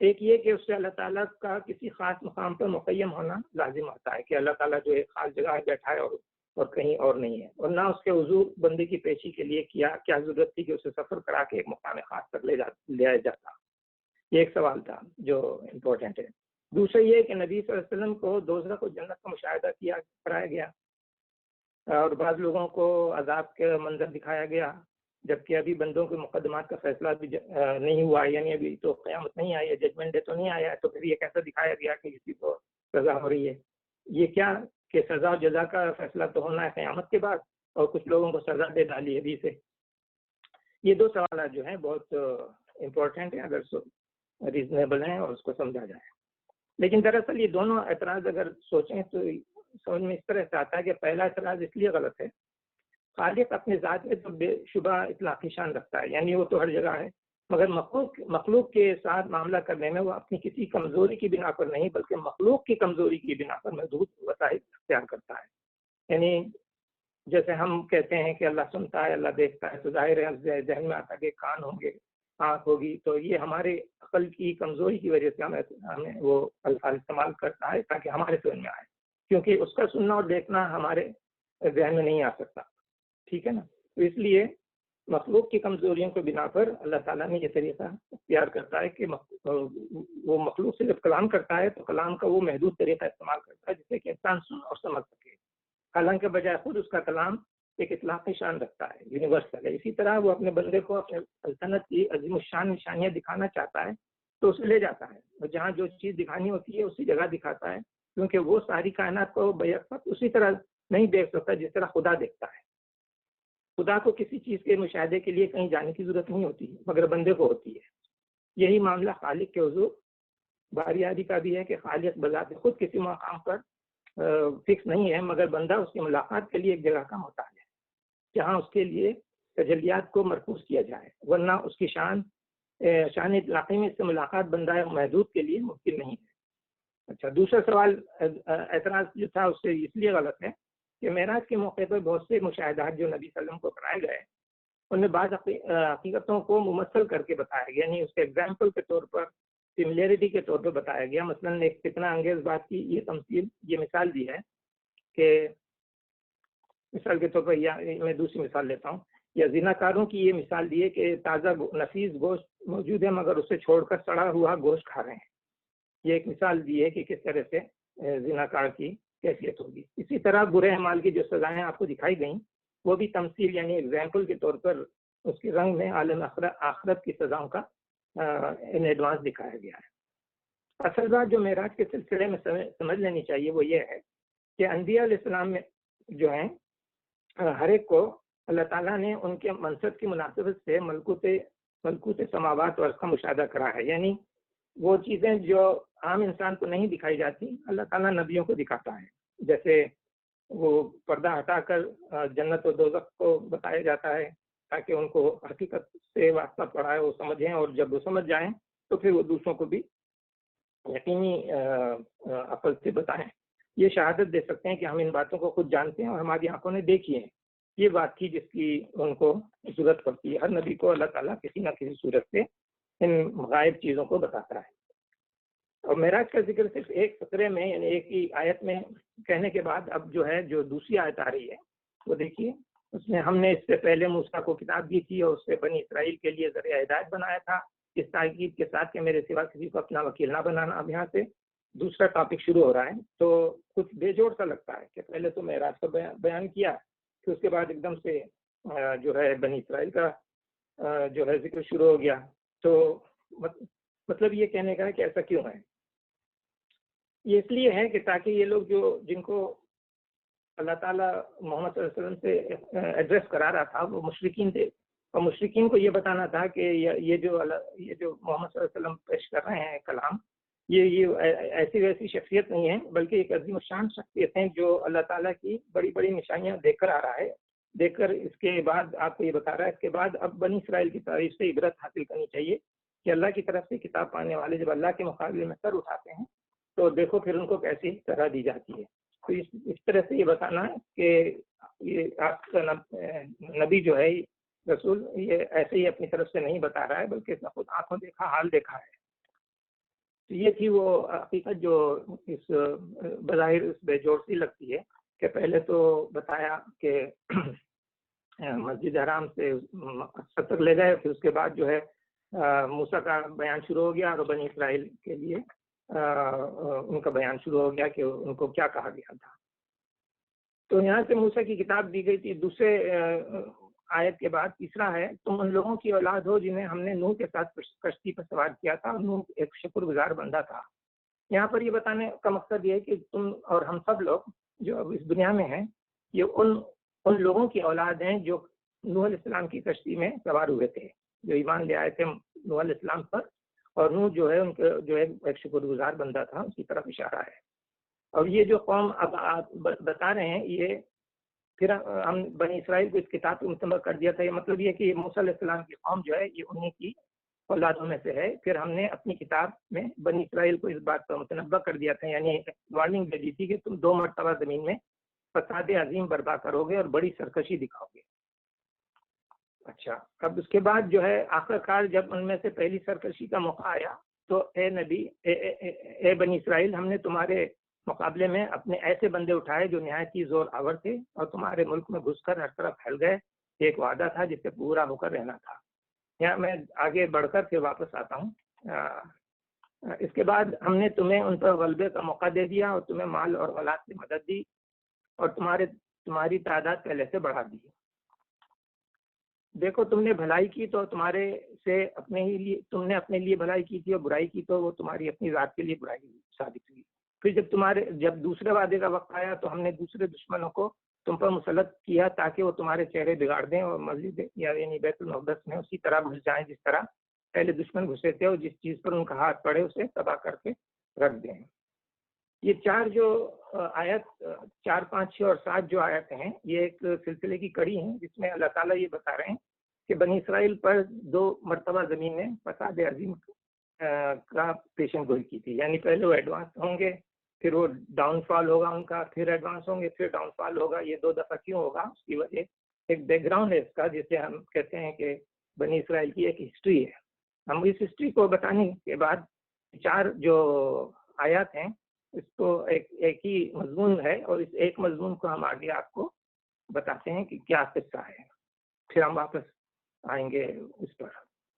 ایک یہ کہ اس سے اللہ تعالیٰ کا کسی خاص مقام پر مقیم ہونا لازم ہوتا ہے کہ اللہ تعالیٰ جو ایک خاص جگہ بیٹھا ہے اور کہیں اور نہیں ہے، اور نہ اس کے حضور بندے کی پیشی کے لیے کیا ضرورت تھی کہ اسے سفر کرا کے ایک مقام خاص تک لے آیا جاتا۔ یہ ایک سوال تھا جو امپورٹنٹ ہے۔ دوسرا یہ کہ نبی صلی اللہ علیہ وسلم کو دوزخ و جنت کا مشاہدہ کرایا گیا، اور بعض لوگوں کو عذاب کے منظر دکھایا گیا، جبکہ ابھی بندوں کے مقدمات کا فیصلہ بھی نہیں ہوا، یعنی ابھی تو قیامت نہیں آئی ہے، ججمنٹ ڈے تو نہیں آیا ہے، تو پھر یہ کیسا دکھایا گیا کہ کسی کو سزا ہو رہی ہے؟ یہ کیا کہ سزا و جزا کا فیصلہ تو ہونا ہے قیامت کے بعد، اور کچھ لوگوں کو سزا دے ڈالی ہے ابھی سے۔ یہ 2 سوالات جو ہیں بہت امپورٹنٹ ہیں اگر ریزنیبل ہیں اور اس کو سمجھا جائے۔ لیکن دراصل یہ دونوں اعتراض اگر سوچیں تو سمجھ میں اس طرح سے آتا ہے کہ پہلا اعتراض اس لیے غلط ہے، خالق اپنے ذات میں تو بے شبہ اطلاقی شان رکھتا ہے، یعنی وہ تو ہر جگہ ہے، مگر مخلوق کے ساتھ معاملہ کرنے میں وہ اپنی کسی کمزوری کی بنا پر نہیں بلکہ مخلوق کی کمزوری کی بنا پر محدود وسائل اختیار کرتا ہے۔ یعنی جیسے ہم کہتے ہیں کہ اللہ سنتا ہے، اللہ دیکھتا ہے، تو ظاہر ہے ذہن میں آتا ہے کہ کان ہوں گے، آنکھ ہوگی، تو یہ ہمارے عقل کی کمزوری کی وجہ سے ہمیں وہ الفاظ استعمال کرتا ہے تاکہ ہمارے سمجھ میں آئے، کیونکہ اس کا سننا اور دیکھنا ہمارے ذہن میں نہیں آ سکتا، ٹھیک ہے نا؟ تو اس لیے مخلوق کی کمزوریوں کو بنا پر اللہ تعالیٰ نے یہ طریقہ اختیار کرتا ہے کہ وہ مخلوق سے جب کلام کرتا ہے تو کلام کا وہ محدود طریقہ استعمال کرتا ہے جس سے کہ انسان سن اور سمجھ سکے، حالانکہ بجائے خود اس کا کلام ایک اطلاقی شان رکھتا ہے، یونیورسل ہے۔ اسی طرح وہ اپنے بندے کو اپنے سلطنت کی عظیم الشان نشانیاں دکھانا چاہتا ہے تو اسے لے جاتا ہے، اور جہاں جو چیز دکھانی ہوتی ہے اسی جگہ دکھاتا ہے، کیونکہ وہ ساری کائنات کو بیک وقت اسی طرح نہیں دیکھ سکتا جس طرح خدا دیکھتا ہے. خدا کو کسی چیز کے مشاہدے کے لیے کہیں جانے کی ضرورت نہیں ہوتی مگر بندے کو ہوتی ہے. یہی معاملہ خالق کے حضور باری آدی کا بھی ہے کہ خالق بذات خود کسی مقام پر فکس نہیں ہے، مگر بندہ اس کی ملاقات کے لیے ایک جگہ کا محتاج ہے جہاں اس کے لیے تجلیات کو مرکوز کیا جائے، ورنہ اس کی شان اطلاقی میں اس سے ملاقات بندہ محدود کے لیے ممکن نہیں ہے. اچھا، دوسرا سوال اعتراض جو تھا اس سے اس لیے غلط ہے کہ معراج کے موقع پر بہت سے مشاہدات جو نبی صلی اللہ علیہ وسلم کو کرائے گئے ان میں بعض حقیقتوں کو ممثل کر کے بتایا گیا، یعنی اس کے ایگزامپل کے طور پر، سملیرٹی کے طور پر بتایا گیا. مثلا ایک فتنہ انگیز بات کی یہ تمثیل، یہ مثال دی ہے کہ مثال کے طور پر میں دوسری مثال لیتا ہوں، یا زناکاروں کی یہ مثال دی ہے کہ تازہ نفیس گوشت موجود ہے مگر اسے چھوڑ کر سڑا ہوا گوشت کھا رہے ہیں. یہ ایک مثال دی ہے کہ کس طرح سے زناکار کی کیفیت ہوگی. اسی طرح برے اعمال کی جو سزائیں آپ کو دکھائی گئیں وہ بھی تمثیل یعنی ایگزامپل کے طور پر اس کے رنگ میں عالم آخرت کی سزاؤں کا ان ایڈوانس دکھایا گیا ہے. اصل بات جو معراج کے سلسلے میں سمجھ لینی چاہیے وہ یہ ہے کہ انبیاء علیہ السلام میں جو ہیں ہر ایک کو اللہ تعالیٰ نے ان کے منصب کی مناسبت سے ملکوت سماوات اور اس کا مشاہدہ کرا ہے. یعنی وہ چیزیں جو عام انسان کو نہیں دکھائی جاتی اللہ تعالیٰ نبیوں کو دکھاتا ہے. جیسے وہ پردہ ہٹا کر جنت و دوزخ کو بتایا جاتا ہے تاکہ ان کو حقیقت سے واسطہ پڑھائے، وہ سمجھیں، اور جب وہ سمجھ جائیں تو پھر وہ دوسروں کو بھی یقینی عقل سے بتائیں. یہ شہادت دے سکتے ہیں کہ ہم ان باتوں کو خود جانتے ہیں اور ہماری آنکھوں نے دیکھی ہیں. یہ بات تھی جس کی ان کو ضرورت پڑتی ہے. ہر نبی کو اللہ تعالیٰ کسی نہ کسی صورت سے ان غائب چیزوں کو بتاتا ہے. اور معراج کا ذکر صرف ایک فقرے میں یعنی ایک ہی آیت میں کہنے کے بعد اب جو ہے جو دوسری آیت آ رہی ہے وہ دیکھیے. اس میں ہم نے اس سے پہلے موسیٰ کو کتاب دی تھی اور اس سے بنی اسرائیل کے لیے ذریعہ ہدایت بنایا تھا، اس تاکید کے ساتھ کہ میرے سوا کسی کو اپنا وکیل نہ بنانا. اب یہاں سے دوسرا ٹاپک شروع ہو رہا ہے تو کچھ بے جوڑ سا لگتا ہے کہ پہلے تو معراج کا بیان کیا، پھر اس کے بعد ایک دم سے جو ہے بنی اسرائیل کا جو ہے ذکر شروع ہو گیا. تو مطلب یہ کہنے کا ہے کہ ایسا کیوں ہے؟ یہ اس لیے ہے کہ تاکہ یہ لوگ جن کو اللہ تعالیٰ محمد صلی اللہ علیہ وسلم سے ایڈریس کرا رہا تھا وہ مشرکین تھے، اور مشرکین کو یہ بتانا تھا کہ یہ جو محمد صلی اللہ علیہ وسلم پیش کر رہے ہیں کلام، یہ ایسی ویسی شخصیت نہیں ہے بلکہ ایک عظیم الشان شخصیت ہیں جو اللہ تعالیٰ کی بڑی بڑی نشانیاں دیکھ کر آ رہا ہے. دیکھ کر اس کے بعد آپ کو یہ بتا رہا ہے اس کے بعد اب بنی اسرائیل کی تعریف سے عبرت حاصل کرنی چاہیے کہ اللہ کی طرف سے کتاب پانے والے جب اللہ کے مقابلے میں سر اٹھاتے ہیں تو دیکھو پھر ان کو کیسی طرح دی جاتی ہے. تو اس طرح سے یہ بتانا ہے کہ یہ آپ کا نبی جو ہے رسول یہ ایسے ہی اپنی طرف سے نہیں بتا رہا ہے بلکہ اس نے خود آنکھوں دیکھا حال دیکھا ہے. تو یہ تھی وہ حقیقت جو اس بظاہر اس بے جوڑ سی لگتی ہے کہ پہلے تو بتایا کہ مسجد حرام سے تک لے گئے، پھر اس کے بعد جو ہے موسیٰ کا بیان شروع ہو گیا اور بنی اسرائیل کے لیے ان کا بیان شروع ہو گیا کہ ان کو کیا کہا گیا تھا. تو یہاں سے موسیٰ کی کتاب دی گئی تھی. دوسرے آیت کے بعد تیسرا ہے تم ان لوگوں کی اولاد ہو جنہیں ہم نے نوح کے ساتھ کشتی پر سوار کیا تھا اور نوح ایک شکر گزار بندہ تھا. یہاں پر یہ بتانے کا مقصد یہ ہے کہ تم اور ہم سب لوگ جو اب اس دنیا میں ہیں یہ ان لوگوں کی اولاد ہیں جو نوح علیہ السلام کی کشتی میں سوار ہوئے تھے، جو ایمان لے آئے تھے نوح علیہ السلام پر. اور نوح جو ہے ان کے جو ایک شکر گزار بندہ تھا اس کی طرف اشارہ ہے. اور یہ جو قوم اب آپ بتا رہے ہیں یہ پھر ہم بنی اسرائیل کو اس کتاب کو متنبع کر دیا تھا. یہ مطلب یہ کہ موسیٰ علیہ السلام کی قوم جو ہے یہ انہیں کی اولادوں میں سے ہے. پھر ہم نے اپنی کتاب میں بنی اسرائیل کو اس بات پر متنبع کر دیا تھا، یعنی وارننگ دے دی تھی کہ تم 2 مرتبہ زمین میں فساد عظیم برپا کرو گے اور بڑی سرکشی دکھاؤ گے. اچھا، اب اس کے بعد جو ہے آخر کار جب ان میں سے پہلی سرکشی کا موقع آیا تو اے نبی اے بنی اسرائیل، ہم نے تمہارے مقابلے میں اپنے ایسے بندے اٹھائے جو نہایت ہی زور آور تھے اور تمہارے ملک میں گھس کر ہر طرف پھیل گئے. ایک وعدہ تھا جس سے پورا ہو کر رہنا تھا. یہاں میں آگے بڑھ کر پھر واپس آتا ہوں. اس کے بعد ہم نے تمہیں ان پر غلبے کا موقع دے دیا اور تمہیں مال اور اولاد سے مدد دی اور تمہاری تعداد پہلے سے بڑھا دی. دیکھو تم نے بھلائی کی تو تمہارے سے تم نے اپنے لیے بھلائی کی تھی، اور برائی کی تو وہ تمہاری اپنی ذات کے لیے برائی ثابت ہوئی. پھر جب دوسرے وعدے کا وقت آیا تو ہم نے دوسرے دشمنوں کو تم پر مسلط کیا تاکہ وہ تمہارے چہرے بگاڑ دیں اور مسجد یعنی بیت المقدس میں اسی طرح گھس جائیں جس طرح پہلے دشمن گھسے تھے، اور جس چیز پر ان کا ہاتھ پڑے اسے تباہ کر کے رکھ دیں۔ یہ 4 جو آیت 4، 5، 6 اور 7 جو آیت ہیں، یہ ایک سلسلے کی کڑی ہیں جس میں اللہ تعالیٰ یہ بتا رہے ہیں کہ بنی اسرائیل پر 2 مرتبہ زمین میں فساد عظیم کا پیشن گوئی کی تھی، یعنی پہلے وہ ایڈوانس ہوں گے، پھر وہ ڈاؤن فال ہوگا ان کا، پھر ایڈوانس ہوں گے، پھر ڈاؤن فال ہوگا۔ یہ 2 دفعہ کیوں ہوگا؟ اس کی وجہ ایک بیک گراؤنڈ ہے اس کا، جسے ہم کہتے ہیں کہ بنی اسرائیل کی ایک ہسٹری ہے۔ ہم اس ہسٹری کو بتانے کے بعد 4 جو آیات ہیں اس کو ایک ہی مضمون ہے، اور اس ایک مضمون کو ہم آگے آپ کو بتاتے ہیں کہ کیا قصہ ہے، پھر ہم واپس آئیں گے اس پر۔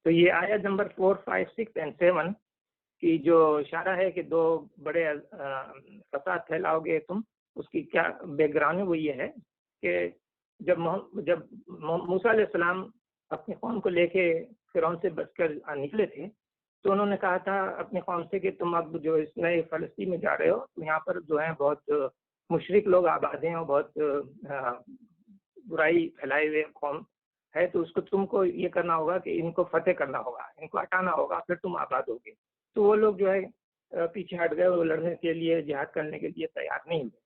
تو یہ آیت نمبر 4، 5، 6 اور 7 کی جو اشارہ ہے کہ 2 بڑے فساد پھیلاؤ گے تم، اس کی کیا بیک گراؤنڈ ہے؟ وہ یہ ہے کہ جب موسیٰ علیہ السلام اپنی قوم کو لے کے فرعون سے بچ کر نکلے تھے، تو انہوں نے کہا تھا اپنی قوم سے کہ تم اب جو اس نئے فلسطین میں جا رہے ہو تو یہاں پر جو ہیں بہت مشرک لوگ آباد ہیں اور بہت برائی پھیلائے ہوئے قوم ہے، تو اس کو تم کو یہ کرنا ہوگا کہ ان کو فتح کرنا ہوگا، ان کو ہٹانا ہوگا، پھر تم آباد ہوگے۔ تو وہ لوگ جو ہے پیچھے ہٹ گئے، وہ لڑنے کے لیے جہاد کرنے کے لیے تیار نہیں ہوئے۔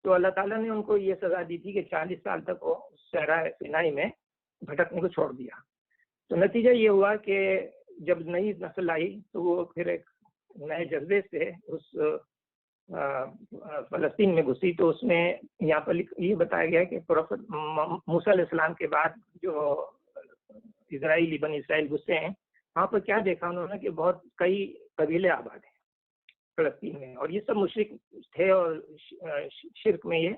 تو اللہ تعالیٰ نے ان کو یہ سزا دی تھی کہ 40 سال تک وہ صحرا سینائی میں بھٹکنے کو چھوڑ دیا۔ تو نتیجہ یہ ہوا کہ جب نئی نسل آئی تو وہ پھر ایک نئے جذبے سے اس فلسطین میں گھسی۔ تو اس میں یہاں پر یہ بتایا گیا کہ پروفٹ موسیٰ علیہ السلام کے بعد جو اسرائیلی بنی اسرائیل گھسے ہیں، وہاں پر کیا دیکھا انہوں نے کہ بہت کئی قبیلے آباد ہیں فلسطین میں، اور یہ سب مشرک تھے اور شرک میں یہ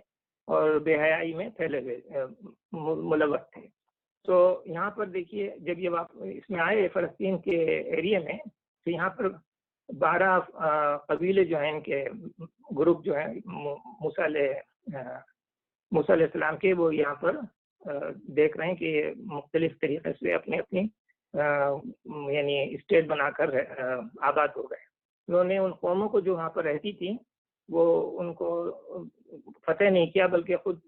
اور بے حیائی میں پھیلے ہوئے ملوث تھے۔ تو یہاں پر دیکھیے جب یہ اس میں آئے فلسطین کے ایریے میں، تو یہاں پر 12 قبیلے جو ہیں، ان کے گروپ جو ہیں موسیٰ علیہ السلام کے، وہ یہاں پر دیکھ رہے ہیں کہ مختلف طریقے سے اپنی یعنی اسٹیٹ بنا کر آباد ہو گئے۔ انہوں نے ان قوموں کو جو وہاں پر رہتی تھی وہ ان کو فتح نہیں کیا، بلکہ خود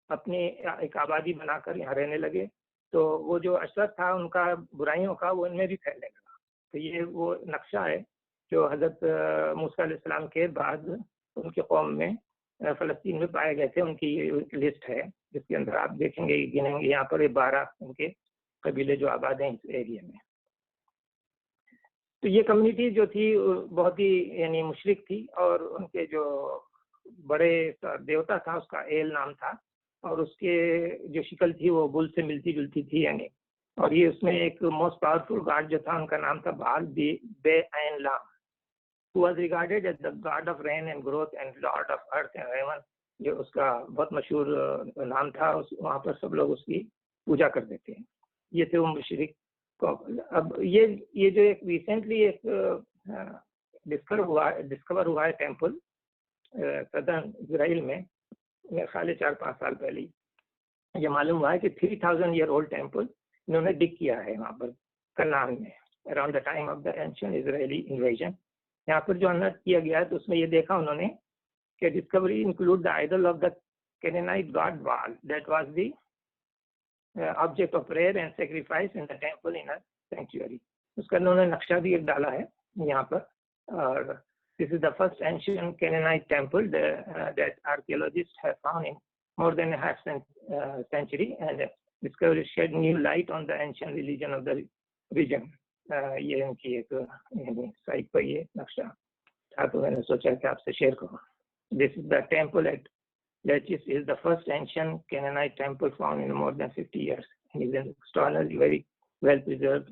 اپنی ایک آبادی بنا کر یہاں رہنے لگے۔ تو وہ جو اشرف تھا ان کا برائیوں کا، وہ ان میں بھی پھیلنے لگا۔ تو یہ وہ نقشہ ہے جو حضرت موسیٰ علیہ السلام کے بعد ان کی قوم میں فلسطین میں پائے گئے تھے۔ ان کی لسٹ ہے جس کے اندر آپ دیکھیں گے، گنیں گے یہاں پر 12 ان کے قبیلے جو آباد ہیں اس ایریے میں۔ تو یہ کمیونٹی جو تھی بہت ہی یعنی مشرک تھی، اور ان کے جو بڑے دیوتا تھا اس کا ایل نام تھا، اور اس کے جو شکل تھی وہ بل سے ملتی جلتی تھی یعنی، اور یہ اس میں ایک موسٹ پاورفل گاڈ جو تھا ان کا نام تھا بال بے عین لام، who was regarded as the god of rain and growth and lord of earth and heaven۔ جو اس کا بہت مشہور نام تھا، وہاں پر سب لوگ اس کی پوجا کرتے تھے۔ یہ تھے وہ مشرک۔ اب یہ جو ایک ریسنٹلی ایک ڈسکور ہوا ہے ٹیمپل سدرن اسرائیل میں، میرے خیال 4-5 سال پہلے یہ معلوم ہوا ہے کہ 3000 ایئر اولڈ ٹیمپل انہوں نے ڈگ کیا ہے وہاں پر کنان میں، around the time of the ancient Israeli invasion. یہاں پر جو انرتھ کیا گیا ہے تو اس میں یہ دیکھا انہوں نے کہ discovery include the idol of the Canaanite god Baal that was the object of prayer and sacrifice in the temple in sanctuary. اس کا انہوں نے نقشہ بھی ایک ڈالا ہے یہاں پر، اور this is the first ancient Canaanite temple that archaeologists have found in more than a half century, and discovery shed new light on the ancient religion of the region۔ یہ ان کی ایک سائٹ پر یہ نقشہ تھا، تو میں نے سوچا کہ آپ سے شیئر کروں۔ This is the temple at Lachish is the first ancient Canaanite temple found in more than 50 years and is externally very well preserved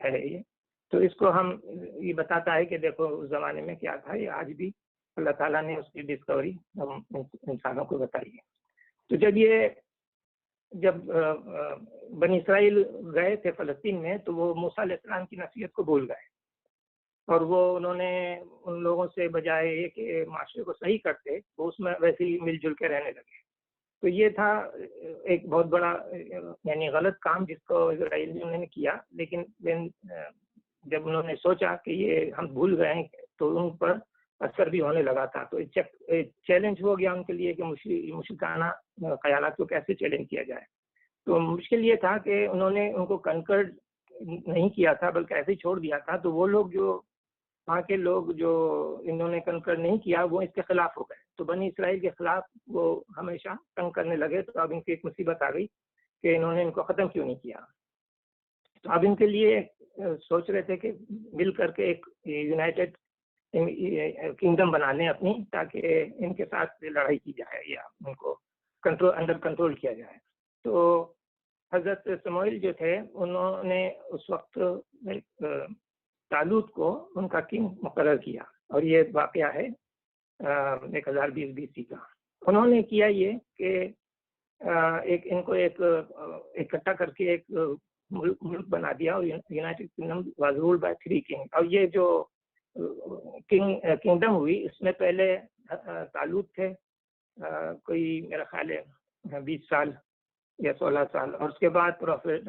ہے یہ۔ تو اس کو ہم یہ بتاتا ہے کہ دیکھو اس زمانے میں کیا تھا، یہ آج بھی اللہ تعالیٰ نے اس کی ڈسکوری ہم انسانوں کو بتائی ہے۔ تو جب بنی اسرائیل گئے تھے فلسطین میں تو وہ موسیٰ علیہ السلام کی نصیحت کو بھول گئے، اور انہوں نے ان لوگوں سے بجائے یہ کہ معاشرے کو صحیح کرتے، وہ اس میں ویسے ہی مل جل کے رہنے لگے۔ تو یہ تھا ایک بہت بڑا یعنی غلط کام جس کو اسرائیلیوں نے کیا۔ لیکن جب انہوں نے سوچا کہ یہ ہم بھول گئے ہیں تو ان پر اثر بھی ہونے لگا تھا. تو چیلنج ہو گیا ان کے لیے کہ مشرکانہ خیالات کو کیسے چیلنج کیا جائے. تو مشکل یہ تھا کہ انہوں نے ان کو کنکرڈ نہیں کیا تھا بلکہ ایسے ہی چھوڑ دیا تھا. تو وہ لوگ جو وہاں کے لوگ جو انہوں نے کنکر نہیں کیا وہ اس کے خلاف ہو گئے. تو بنی اسرائیل کے خلاف وہ ہمیشہ تنگ کرنے لگے. تو اب ان کی ایک مصیبت آ گئی کہ انہوں نے ان کو ختم کیوں نہیں کیا. تو اب ان کے لیے سوچ رہے تھے کہ مل کر کے ایک یونائٹڈ کنگڈم بنا لیں اپنی, تاکہ ان کے ساتھ لڑائی کی جائے یا ان کو انڈر کنٹرول کیا جائے. تو حضرت سموئیل جو تھے انہوں نے اس وقت طالوت کو ان کا کنگ مقرر کیا, اور یہ واقعہ ہے 1020 BC کا. انہوں نے کیا یہ کہ ان کو ایک اکٹھا کر کے ایک ملک بنا دیا, اور United Kingdom was ruled by 3 king. اور یہ جو کنگڈم ہوئی اس میں پہلے طالوت تھے کوئی میرا خیال ہے 20 سال یا 16 سال, اور اس کے بعد پروفیٹ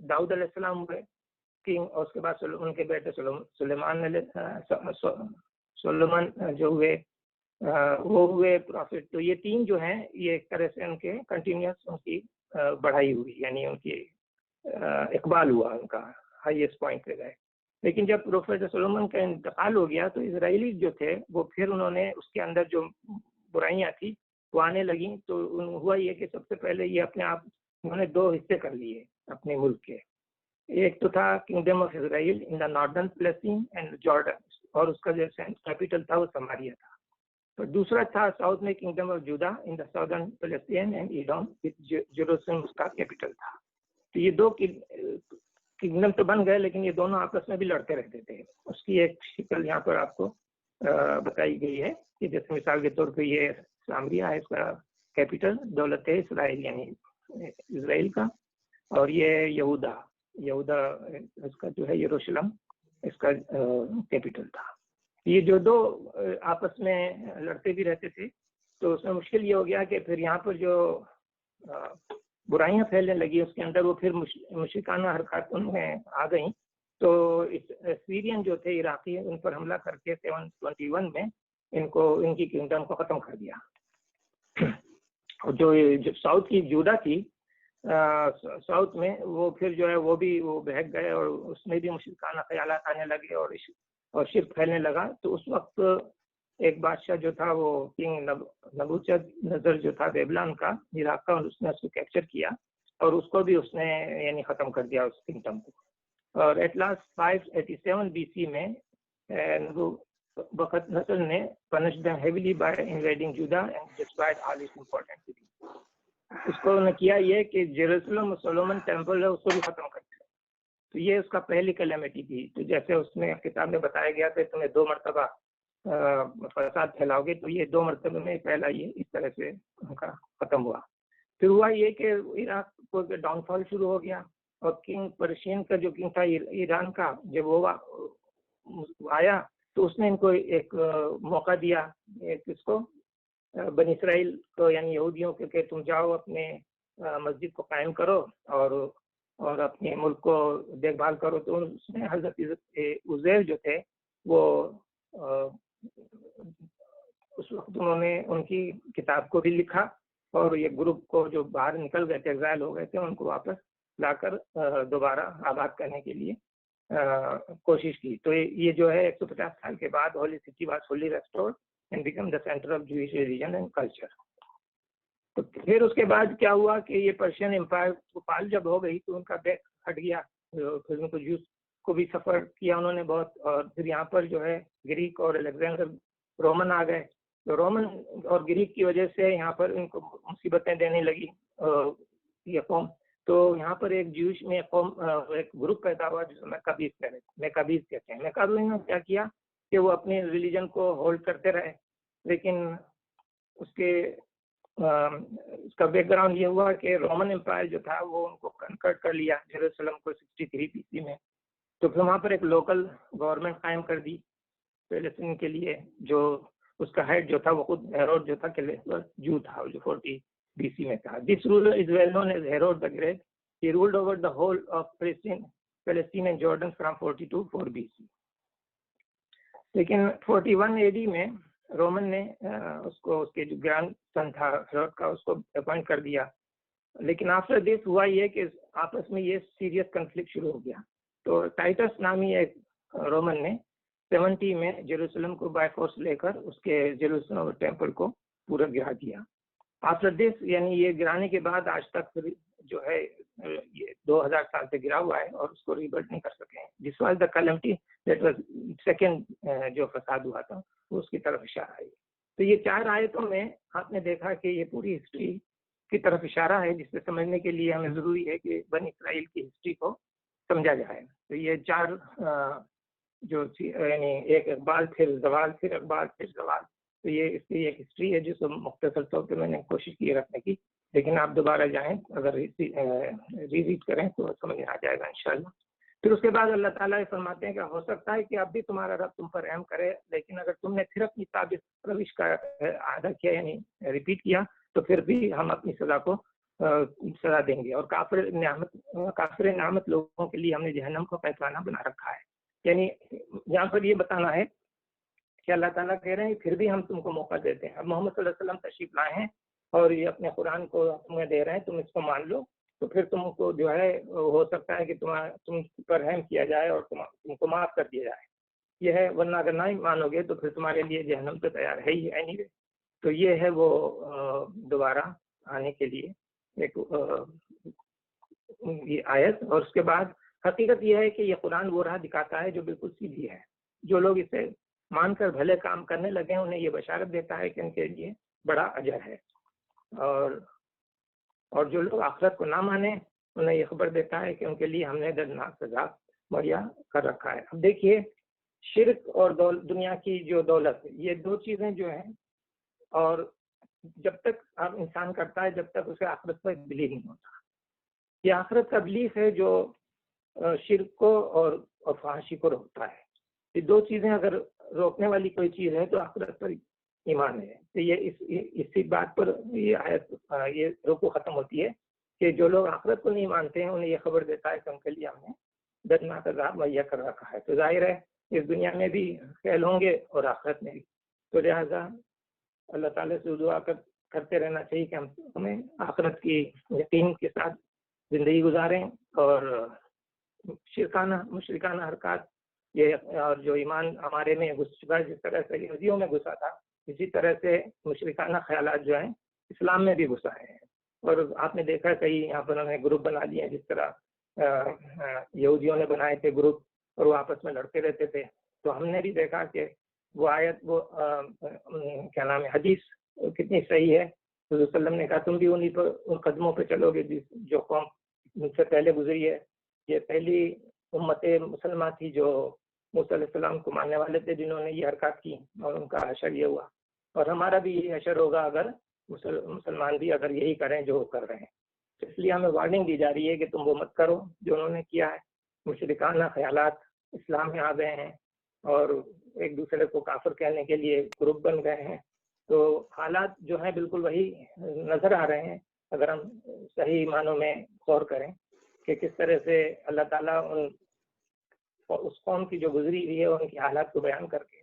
داؤد علیہ السلام ہوئے کنگ, اور اس کے بعد ان کے بیٹے سلیمان جو ہوئے وہ ہوئے پروفیٹ. تو یہ 3 جو ہیں یہ ایک طرح سے ان کے کنٹینیوس ان کی بڑھائی ہوئی, یعنی ان کی اقبال ہوا, ان کا ہائیسٹ پوائنٹ پہ گئے. لیکن جب پروفیٹ سلیمان کا انتقال ہو گیا تو اسرائیلی جو تھے وہ پھر انہوں نے اس کے اندر جو برائیاں تھیں وہ آنے لگیں. تو ہوا یہ کہ سب سے پہلے یہ اپنے آپ انہوں نے 2 حصے کر لیے اپنے ملک کے. ایک تو تھا kingdom of Israel in the northern فلسطین اینڈ جارڈن, اور اس کا جو کیپٹل تھا وہ سماریا تھا. تو دوسرا تھا ساؤتھ میں kingdom of Judah in the southern فلسطین اینڈ ایڈوم وتھ جیروسلم اس کا کیپٹل تھا. تو یہ 2 کنگڈم تو بن گئے, لیکن یہ دونوں آپس میں بھی لڑتے رہتے تھے. اس کی ایک شکل یہاں پر آپ کو بتائی گئی ہے کہ جیسے مثال کے طور پہ یہ سامریہ ہے, اس کا کیپٹل دولت اسرائیل یعنی اسرائیل کا, اور یہ یہودا اس کا جو ہے یروشلم اس کا کیپٹل تھا. یہ جو 2 آپس میں لڑتے بھی رہتے تھے. تو اس میں مشکل یہ ہو گیا کہ پھر یہاں پر جو برائیاں پھیلنے لگی اس کے اندر, وہ پھر مشرکانہ حرکات ان میں آ گئیں. تو سیرین جو تھے عراقی ان پر حملہ کر کے 721 میں ان کی کنگڈم کو ختم کر دیا. اور جو ساؤتھ کی جوڈا تھی ساؤتھ میں, وہ پھر جو ہے وہ بہک گئے, اور اس میں بھی مشرکانہ خیالات آنے لگے اور شرک پھیلنے لگا. تو اس وقت ایک بادشاہ جو تھا وہ کنگ نبوچد نظر جو تھا بیبلان کا عراق کا, اس نے اس کو کیپچر کیا اور اس کو بھی اس نے یعنی ختم کر دیا اس کنگڈم کو. اور ایٹ لاسٹ 587 BC میں بخت نصر نے punished them heavily by invading Judah and destroyed all its important cities. اس کو نے کیا یہ کہ جیروسلم سولومن ٹیمپل ہے اس کو بھی ختم کر دیا. تو یہ اس کا پہلی کلیمٹی تھی. تو جیسے اس میں کتاب میں بتایا گیا تھا تمہیں 2 مرتبہ فساد پھیلاؤ گے, تو یہ 2 مرتبہ میں پہلا یہ اس طرح سے ان کا ختم ہوا. پھر ہوا یہ کہ عراق کو ڈاؤن فال شروع ہو گیا, اور کنگ پرشین کا جو کنگ تھا ایران کا, جب وہ آیا تو اس نے ان کو ایک موقع دیا کس کو, بنی اسرائیل کو یعنی یہودیوں کو, کہ تم جاؤ اپنے مسجد کو قائم کرو اور اپنے ملک کو دیکھ بھال کرو. تو اس میں حضرت عزیر جو تھے وہ اس وقت انہوں نے ان کی کتاب کو بھی لکھا, اور یہ گروپ کو جو باہر نکل گئے تھے ایگزائل ہو گئے تھے ان کو واپس لا کر دوبارہ آباد کرنے کے لیے کوشش کی. تو یہ جو ہے 150 سال کے بعد holy city was fully restored and became the centre of Jewish religion and culture. تو پھر اس کے بعد کیا ہوا کہ یہ پرشین امپائر فال جب ہو گئی تو ان کا بیک ہٹ گیا, پھر ان کو جوس کو بھی سفر کیا انہوں نے بہت. اور پھر یہاں پر جو ہے گریک اور الیگزینڈر رومن آ گئے. تو رومن اور گریک کی وجہ سے یہاں پر ان کو مصیبتیں دینے لگی یہ قوم. تو یہاں پر ایک جوش میں ایک گروپ پیدا ہوا جسے میکابیز کہتے ہیں. میکابیز نے کیا کیا کہ وہ اپنے ریلیجن کو ہولڈ کرتے رہے, لیکن اس کا بیک گراؤنڈ یہ ہوا کہ رومن امپائر جو تھا وہ ان کو کنکرٹ کر لیا جیروسلم کو 63 BC میں. تو پھر وہاں پر ایک لوکل گورنمنٹ قائم کر دی فلسطین کے لیے, جو اس کا ہیڈ جو تھا وہ خود ہیروڈ جو تھا جو تھا جو 40 BC میں تھا. This ruler is well known as Herod the Great. He ruled over the whole of Palestine and Jordan from 40 to 4 BC. لیکن 41 AD میں رومن نے اس کو، اس کے جو گرینڈ سن تھا ہیروڈ کا، اس کو اپوائنٹ کر دیا. لیکن آفٹر دس ہوا یہ کہ آپس میں یہ سیریس کنفلکٹ شروع ہو گیا. تو ٹائٹس نامی ایک رومن نے 70 میں جیروسلم کو بائی فورس لے کر اس کے جیروسلم ٹیمپل کو پورا گرا دیا. آفٹر دس یعنی یہ گرانے کے بعد آج تک جو ہے یہ 2000 سال سے گرا ہوا ہے اور اس کو ریبلڈ نہیں کر سکے. This was the calamity that was second جو فساد ہوا تھا وہ اس کی طرف اشارہ ہے. تو یہ 4 آیتوں میں آپ نے دیکھا کہ یہ پوری ہسٹری کی طرف اشارہ ہے، جس سے سمجھنے کے لیے ہمیں ضروری ہے کہ بنی اسرائیل کی ہسٹری کو سمجھا جائے. تو یہ 4 جو یعنی ایک اقبال پھر زوال پھر اقبال پھر زوال، تو یہ اس کی ایک ہسٹری ہے جس کو مختصر طور پہ میں نے کوشش کی رکھنے کی. لیکن آپ دوبارہ جائیں، اگر ریڈ کریں تو سمجھ میں آ جائے گا انشاءاللہ. پھر اس کے بعد اللہ تعالیٰ یہ فرماتے ہیں کہ ہو سکتا ہے کہ اب بھی تمہارا رب تم پر رحم کرے، لیکن اگر تم نے پھر اپنی ثابت روش کا اعادہ کیا یعنی ریپیٹ کیا تو پھر بھی ہم اپنی سزا کو سزا دیں گے. اور کافر نعمت لوگوں کے لیے ہم نے جہنم کو پیمانہ بنا رکھا ہے. یعنی یہاں پر یہ بتانا ہے کہ اللہ تعالیٰ کہہ رہے ہیں پھر بھی ہم تم کو موقع دیتے ہیں. اب محمد صلی اللہ علیہ وسلم تشریف لائے ہیں اور یہ اپنے قرآن کو تمہیں دے رہے ہیں، تم اس کو مان لو تو پھر تم کو جو ہے ہو سکتا ہے کہ تم پر رحم کیا جائے اور تم کو معاف کر دیا جائے. یہ ہے، ورنہ اگر نہ ہی مانو گے تو پھر تمہارے لیے جہنم تو تیار ہے ہی اینی وے. تو یہ ہے وہ دوبارہ آنے کے لیے ایک یہ آیت. اور اس کے بعد حقیقت یہ ہے کہ یہ قرآن وہ راہ دکھاتا ہے جو بالکل سیدھی ہے. جو لوگ اسے مان کر بھلے کام کرنے لگے ہیں انہیں یہ بشارت دیتا ہے کہ ان کے لیے بڑا اجر ہے، اور جو لوگ آخرت کو نہ مانیں انہیں یہ خبر دیتا ہے کہ ان کے لیے ہم نے دردناک سزا مہیا کر رکھا ہے. اب دیکھیے، شرک اور دنیا کی جو دولت، یہ 2 چیزیں جو ہیں، اور جب تک آپ انسان کرتا ہے جب تک اسے آخرت پر بلیو نہیں ہوتا. یہ آخرت کا بلیف ہے جو شرک کو اور فحاشی کو روکتا ہے. یہ 2 چیزیں اگر روکنے والی کوئی چیز ہے تو آخرت پر ایمان ہے. تو یہ اسی بات پر یہ آیت یہ رکوع ختم ہوتی ہے کہ جو لوگ آخرت کو نہیں مانتے ہیں انہیں یہ خبر دیتا ہے کہ ان کے لیے ہم نے دردناک عذاب مہیا کر رکھا ہے. تو ظاہر ہے اس دنیا میں بھی خیال ہوں گے اور آخرت میں بھی. تو لہٰذا اللہ تعالیٰ سے دعا کرتے رہنا چاہیے کہ ہمیں آخرت کی یقین کے ساتھ زندگی گزاریں اور مشرکانہ حرکات یہ اور جو ایمان ہمارے میں گھس چکا ہے، جس طرح سے یہودیوں میں گھسا تھا اسی طرح سے مشرکانہ خیالات جو ہیں اسلام میں بھی گھس آئے ہیں. اور آپ نے دیکھا کئی یہاں پر انہوں نے گروپ بنا لیے ہیں، جس طرح یہودیوں نے بنائے تھے گروپ اور وہ آپس میں لڑتے رہتے تھے. تو ہم نے بھی دیکھا کہ وہ آیت وہ کیا نام ہے حدیث کتنی صحیح ہے. حضور صلی اللہ علیہ وسلم نے کہا تم بھی ان قدموں پہ چلو گے جو قوم مجھ سے پہلے گزری ہے. یہ پہلی امت مسلمہ تھی جو موسیٰ علیہ السلام کو ماننے والے تھے، جنہوں نے یہ حرکات کی اور ان کا حشر یہ ہوا. اور ہمارا بھی یہی حشر ہوگا اگر مسلمان بھی اگر یہی کریں جو کر رہے ہیں. اس لیے ہمیں وارننگ دی جا رہی ہے کہ تم وہ مت کرو جو انہوں نے کیا ہے. مشرکانہ خیالات اسلام میں آ گئے ہیں اور ایک دوسرے کو کافر کہنے کے لیے گروپ بن گئے ہیں. تو حالات جو ہیں بالکل وہی نظر آ رہے ہیں اگر ہم صحیح معنوں میں غور کریں کہ کس طرح سے اللہ تعالیٰ اس قوم کی جو گزری ہوئی ہے ان کی حالات کو بیان کر کے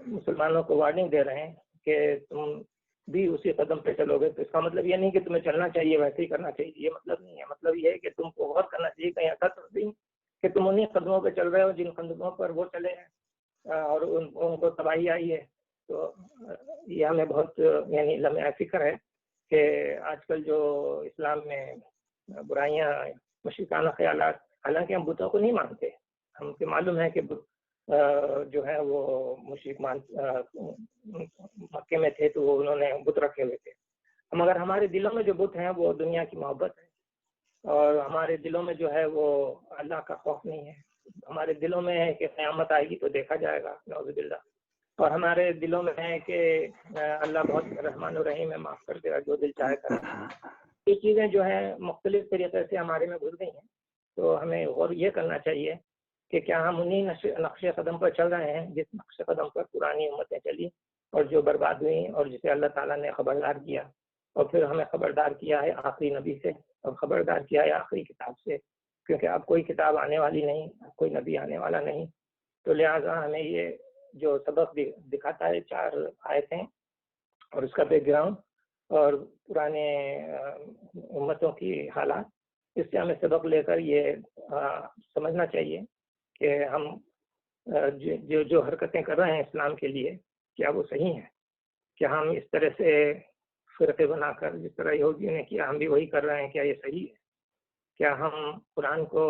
مسلمانوں کو وارننگ دے رہے ہیں کہ تم بھی اسی قدم پہ چلو گے. تو اس کا مطلب یہ نہیں کہ تمہیں چلنا چاہیے ویسے ہی کرنا چاہیے، یہ مطلب نہیں ہے. مطلب یہ ہے کہ تم کو غور کرنا چاہیے کہیں ایسا تو نہیں کہ تم انہیں قدموں پہ چل رہے ہو جن قدموں پر وہ چلے ہیں اور ان کو تباہی آئی ہے. تو یہ ہمیں بہت یعنی لمحہ فکر ہے کہ آج کل جو اسلام میں برائیاں مشرکانہ خیالات، حالانکہ ہم بتوں کو نہیں مانتے، ہم کو معلوم ہے کہ جو ہے وہ مشرک مکے میں تھے تو انہوں نے بت رکھے ہوئے تھے. مگر ہمارے دلوں میں جو بت ہیں وہ دنیا کی محبت ہے، اور ہمارے دلوں میں جو ہے وہ اللہ کا خوف نہیں ہے. ہمارے دلوں میں ہے کہ قیامت آئے گی تو دیکھا جائے گا نعوذ باللہ، اور ہمارے دلوں میں ہے کہ اللہ بہت رحمان الرحیم ہے، معاف کر دے گا جو دل چاہے کرے. یہ چیزیں جو ہیں مختلف طریقے سے ہمارے میں گھس گئی ہیں. تو ہمیں اور یہ کرنا چاہیے کہ کیا ہم انہی نقش قدم پر چل رہے ہیں جس نقش قدم پر پرانی امتیں چلی اور جو برباد ہوئیں اور جسے اللہ تعالیٰ نے خبردار کیا، اور پھر ہمیں خبردار کیا ہے آخری نبی سے اور خبردار کیا ہے آخری کتاب سے، کیونکہ اب کوئی کتاب آنے والی نہیں، اب کوئی نبی آنے والا نہیں. تو لہٰذا ہمیں یہ جو سبق دکھاتا ہے 4 آیتیں اور اس کا بیک گراؤنڈ اور پرانے امتوں کی حالات، اس سے ہمیں سبق لے کر یہ سمجھنا چاہیے کہ ہم جو حرکتیں کر رہے ہیں اسلام کے لیے کیا وہ صحیح ہیں؟ کیا ہم اس طرح سے فرقے بنا کر جس طرح یہودیوں نے کیا ہم بھی وہی کر رہے ہیں؟ کیا یہ صحیح ہے؟ کیا ہم قرآن کو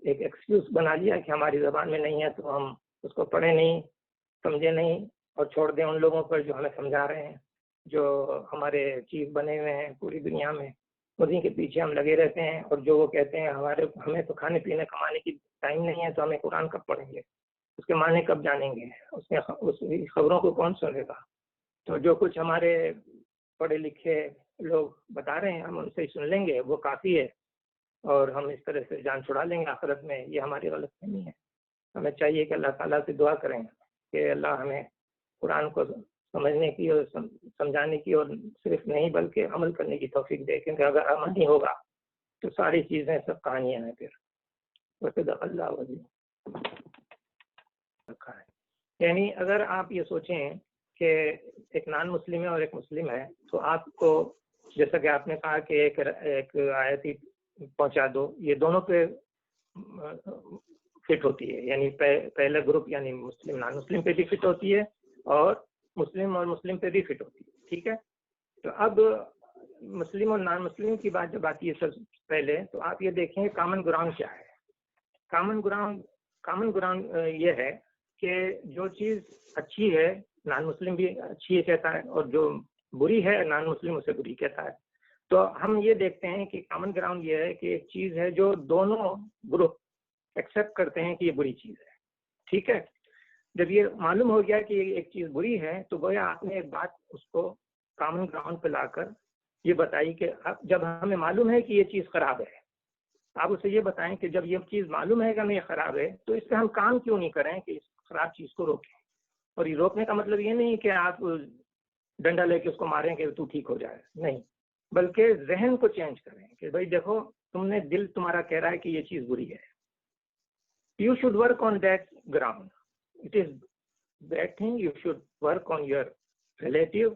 ایک ایکسکیوز بنا لیا کہ ہماری زبان میں نہیں ہے تو ہم اس کو پڑھیں نہیں، سمجھے نہیں اور چھوڑ دیں ان لوگوں پر جو ہمیں سمجھا رہے ہیں، جو ہمارے چیف بنے ہوئے ہیں پوری دنیا میں، انہیں کے پیچھے ہم لگے رہتے ہیں، اور جو وہ کہتے ہیں ہمیں تو کھانے پینے کمانے کی ٹائم نہیں ہے تو ہمیں قرآن کب پڑھیں گے، اس کے معنی کب جانیں گے، اس خبروں کو کون سنے گا؟ تو جو کچھ ہمارے پڑھے لکھے لوگ بتا رہے ہیں ہم ان سے ہی سن لیں گے، وہ کافی ہے، اور ہم اس طرح سے جان چھڑا لیں گے آخرت میں۔ یہ ہماری غلط فہمی ہے۔ ہمیں چاہیے کہ اللہ تعالیٰ سے دعا کریں کہ اللہ ہمیں قرآن کو سمجھنے کی اور سمجھانے کی اور صرف نہیں بلکہ عمل کرنے کی توفیق دے، کیونکہ اگر عمل نہیں ہوگا تو ساری چیزیں سب کہانیاں ہیں پھر۔ وصدق اللہ وزی رکھا ہے، یعنی اگر آپ یہ سوچیں کہ ایک نان مسلم ہے اور ایک مسلم ہے تو آپ کو جیسا کہ آپ نے کہا کہ ایک آیت ہی پہنچا دو، یہ دونوں پہ فٹ ہوتی ہے، یعنی پہلا گروپ یعنی مسلم نان مسلم پہ بھی فٹ ہوتی ہے اور مسلم اور مسلم پہ بھی فٹ ہوتی ہے، ٹھیک ہے؟ تو اب مسلم اور نان مسلم کی بات جب آتی ہے سب پہلے تو آپ یہ دیکھیں کامن گراؤنڈ کیا ہے۔ کامن گراؤنڈ یہ ہے کہ جو چیز اچھی ہے نان مسلم بھی اچھی ہے کہتا ہے، اور جو بری ہے نان مسلم اسے بری کہتا ہے۔ تو ہم یہ دیکھتے ہیں کہ کامن گراؤنڈ یہ ہے کہ ایک چیز ہے جو دونوں گروپ ایکسیپٹ کرتے ہیں کہ یہ بری چیز ہے، ٹھیک ہے؟ جب یہ معلوم ہو گیا کہ ایک چیز بری ہے تو گویا آپ نے ایک بات اس کو کامن گراؤنڈ پہ لا کر یہ بتائی کہ جب ہمیں معلوم ہے کہ یہ چیز خراب ہے، آپ اسے یہ بتائیں کہ جب یہ چیز معلوم ہے کہ ہمیں یہ خراب ہے تو اس سے ہم کام کیوں نہیں کریں کہ اس خراب چیز کو روکیں۔ اور یہ روکنے کا مطلب یہ نہیں کہ آپ ڈنڈا لے کے اس کو ماریں کہ تو ٹھیک ہو جائے، نہیں، بلکہ ذہن کو چینج کریں کہ بھائی دیکھو تم نے دل تمہارا کہہ رہا ہے کہ یہ چیز بری ہے، you should work on that ground, it is bad thing, you should work on your relative,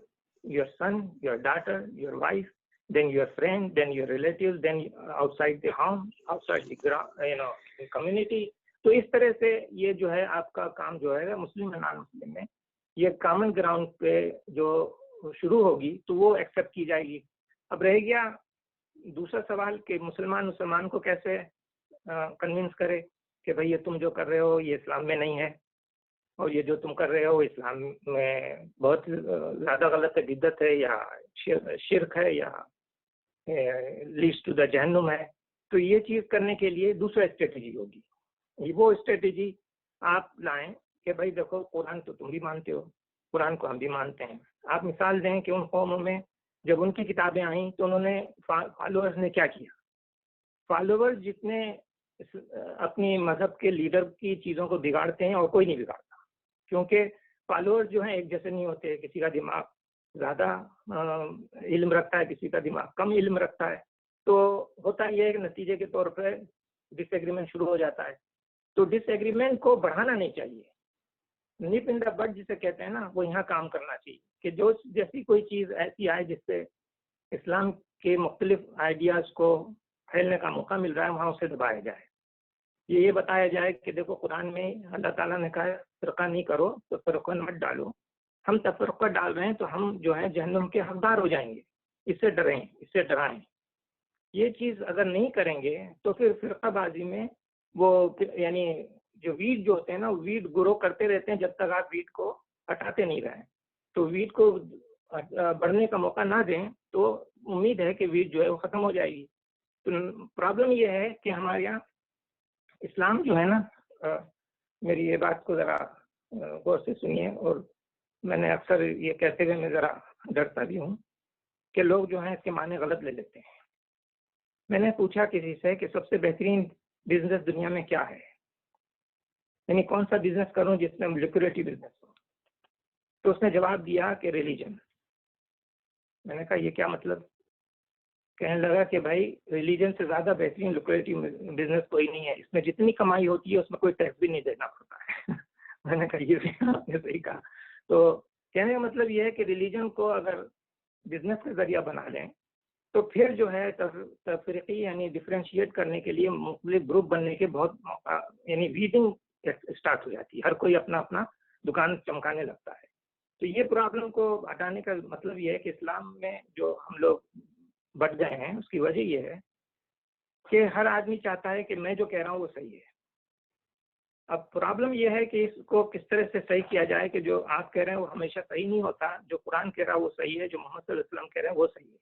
your son, your daughter, your wife, then your friend, then your relatives, then outside the home, outside the community۔ تو اس طرح سے یہ جو ہے آپ کا کام جو ہے مسلم اور نان مسلم میں یہ کامن گراؤنڈ پہ جو شروع ہوگی تو وہ ایکسیپٹ کی جائے گی۔ اب رہ گیا دوسرا سوال کہ مسلمان کو کیسے کنونس کرے کہ بھئی یہ تم جو کر رہے ہو یہ اسلام میں نہیں ہے، اور یہ جو تم کر رہے ہو اسلام میں بہت زیادہ غلط ہے، بدعت ہے یا شرک ہے یا لیڈس ٹو دا جہنم ہے۔ تو یہ چیز کرنے کے لیے دوسرا اسٹریٹجی ہوگی، وہ اسٹریٹجی آپ لائیں کہ بھائی دیکھو قرآن تو تم بھی مانتے ہو، قرآن کو ہم بھی مانتے ہیں۔ آپ مثال دیں کہ ان قوموں میں جب ان کی کتابیں آئیں تو انہوں نے فالوورز نے کیا کیا؟ فالوورز جتنے اپنی مذہب کے لیڈر کی چیزوں کو بگاڑتے ہیں اور کوئی نہیں بگاڑتا، کیونکہ فالوورز جو ہیں ایک جیسے نہیں ہوتے، کسی کا دماغ زیادہ علم رکھتا ہے، کسی کا دماغ کم علم رکھتا ہے، تو ہوتا یہ ہے کہ نتیجے کے طور پہ ڈس ایگریمنٹ شروع ہو جاتا ہے۔ تو ڈس ایگریمنٹ کو بڑھانا نہیں چاہیے، نپ ان دا بٹ جسے کہتے ہیں نا، وہ یہاں کام کرنا چاہیے کہ جو جیسی کوئی چیز ایسی آئے جس سے اسلام کے مختلف آئیڈیاز کو پھیلنے کا موقع مل رہا ہے وہاں اسے دبایا جائے۔ یہ بتایا جائے کہ دیکھو قرآن میں اللہ تعالیٰ نے کہا فرقہ نہیں کرو تو فرقہ مت ڈالو، ہم تفرقہ ڈال رہے ہیں تو ہم جو ہے جہنم کے حقدار ہو جائیں گے، اس سے ڈریں، اس سے ڈرائیں۔ یہ چیز اگر نہیں کریں گے تو پھر فرقہ بازی میں وہ یعنی جو ویڈ جو ہوتے ہیں نا، ویڈ گرو کرتے رہتے ہیں جب تک آپ ویڈ کو ہٹاتے نہیں رہیں۔ تو ویڈ کو بڑھنے کا موقع نہ دیں تو امید ہے کہ ویڈ جو ہے وہ ختم ہو جائے گی۔ تو پرابلم یہ ہے کہ ہمارے یہاں اسلام جو ہے نا، میری یہ بات کو ذرا غور سے سنیے، اور میں نے اکثر یہ کہتے ہوئے میں ذرا ڈرتا بھی ہوں کہ لوگ جو ہیں اس کے معنی غلط لے لیتے ہیں۔ میں نے پوچھا کسی سے کہ سب سے بہترین بزنس دنیا میں کیا ہے، یعنی کون سا بزنس کروں جس میں لکریٹو بزنس ہو، تو اس نے جواب دیا کہ ریلیجن۔ میں نے کہا یہ کیا مطلب؟ کہنے لگا کہ بھائی ریلیجن سے زیادہ بہترین لکریٹو بزنس کوئی نہیں ہے، اس میں جتنی کمائی ہوتی ہے اس میں کوئی ٹیکس بھی نہیں دینا پڑتا ہے میں نے کہا یہ بھی آپ نے صحیح کہا. تو کہنے کا مطلب یہ ہے کہ ریلیجن کو اگر بزنس کا ذریعہ بنا لیں تو پھر جو ہے تفریقی یعنی ڈفرینشیٹ کرنے کے لیے مختلف گروپ بننے کے بہت موقع یعنی ویڈنگ اسٹارٹ ہو جاتی ہے. ہر کوئی اپنا اپنا دکان چمکانے لگتا ہے. تو یہ پرابلم کو ہٹانے کا مطلب یہ ہے کہ اسلام میں جو ہم لوگ بٹ گئے ہیں اس کی وجہ یہ ہے کہ ہر آدمی چاہتا ہے کہ میں جو کہہ رہا ہوں وہ صحیح ہے. اب پرابلم یہ ہے کہ اس کو کس طرح سے صحیح کیا جائے کہ جو آپ کہہ رہے ہیں وہ ہمیشہ صحیح نہیں ہوتا. جو قرآن کہہ رہا ہے وہ صحیح ہے, جو محمد صلی اللہ علیہ وسلم کہہ رہے ہیں وہ صحیح ہے.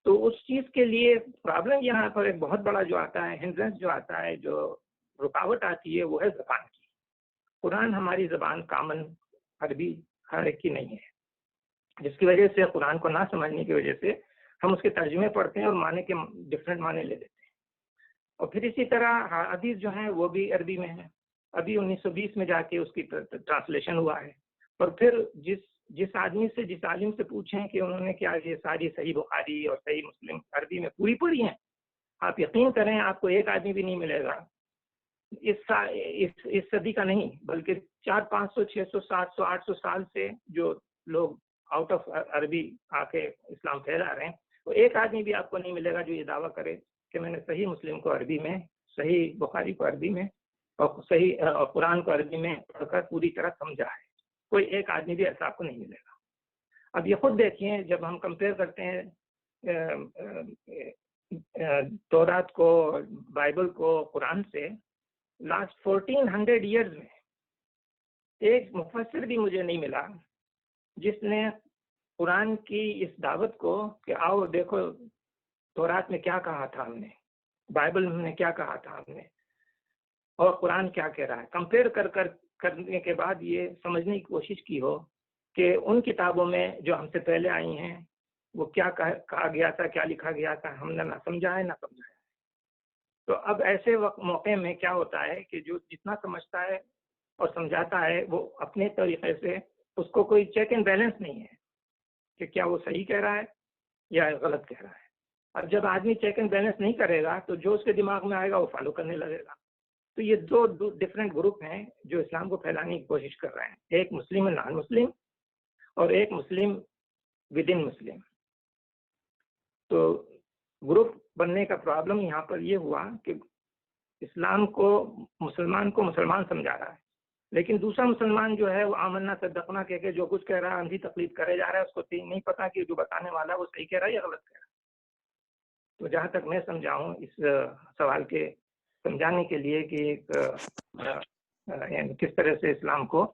تو اس چیز کے لیے پرابلم یہاں پر ایک بہت بڑا جو آتا ہے, ہنڈرنس جو آتا ہے, جو رکاوٹ آتی ہے وہ ہے زبان کی. قرآن ہماری زبان کامن عربی ہر ایک کی نہیں ہے, جس کی وجہ سے قرآن کو نہ سمجھنے کی وجہ سے ہم اس کے ترجمے پڑھتے ہیں اور معنی کے ڈفرینٹ معنی لے لیتے ہیں. اور پھر اسی طرح حدیث جو ہیں وہ بھی عربی میں ہے. ابھی 1920 میں جا کے اس کی ٹرانسلیشن ہوا ہے. اور پھر جس آدمی سے جس عالم سے پوچھیں کہ انہوں نے کیا یہ ساری صحیح بخاری اور صحیح مسلم عربی میں پوری پڑھی ہیں, آپ یقین کریں آپ کو ایک آدمی بھی نہیں ملے گا اس صدی کا نہیں بلکہ 400, 500, 600, 700, 800 سال سے جو لوگ آؤٹ آف عربی آ کے اسلام پھیلا رہے ہیں, وہ ایک آدمی بھی آپ کو نہیں ملے گا جو یہ دعویٰ کرے کہ میں نے صحیح مسلم کو عربی میں, صحیح بخاری کو عربی میں اور صحیح اور قرآن کو عربی میں پڑھ کر پوری طرح سمجھا ہے. کوئی ایک آدمی بھی ایسا آپ کو نہیں ملے گا. اب یہ خود دیکھیے جب ہم کمپیئر کرتے ہیں تورات کو, بائبل کو قرآن سے, لاسٹ 1400 ایئرز میں ایک مفسر بھی مجھے نہیں ملا جس نے قرآن کی اس دعوت کو کہ آؤ دیکھو تورات میں کیا کہا تھا ہم نے, بائبل میں کیا کہا تھا ہم نے, اور قرآن کیا کہہ رہا ہے, کمپیئر کرنے کے بعد یہ سمجھنے کی کوشش کی ہو کہ ان کتابوں میں جو ہم سے پہلے آئی ہیں وہ کیا کہا گیا تھا, کیا لکھا گیا تھا, ہم نے نہ سمجھا ہے نہ سمجھایا. تو اب ایسے موقع میں کیا ہوتا ہے کہ جو جتنا سمجھتا ہے اور سمجھاتا ہے وہ اپنے طریقے سے اس کو کوئی چیک اینڈ بیلنس نہیں ہے کہ کیا وہ صحیح کہہ رہا ہے یا غلط کہہ رہا ہے. اب جب آدمی چیک اینڈ بیلنس نہیں کرے گا تو جو اس کے دماغ میں آئے گا وہ فالو کرنے لگے گا. تو یہ دو ڈفرینٹ گروپ ہیں جو اسلام کو پھیلانے کی کوشش کر رہے ہیں, ایک مسلم نان مسلم اور ایک مسلم ود ان مسلم. تو گروپ بننے کا پرابلم یہاں پر یہ ہوا کہ اسلام کو مسلمان سمجھا رہا ہے, لیکن دوسرا مسلمان جو ہے وہ آمنا صدقنا کہہ کے جو کچھ کہہ رہا ہے اندھی تقلید کرے جا رہا ہے, اس کو نہیں پتا کہ جو بتانے والا ہے وہ صحیح کہہ رہا ہے یا غلط کہہ رہا ہے. تو جہاں تک میں سمجھا ہوں اس سوال کے سمجھانے کے لیے کہ ایک یعنی کس طرح سے اسلام کو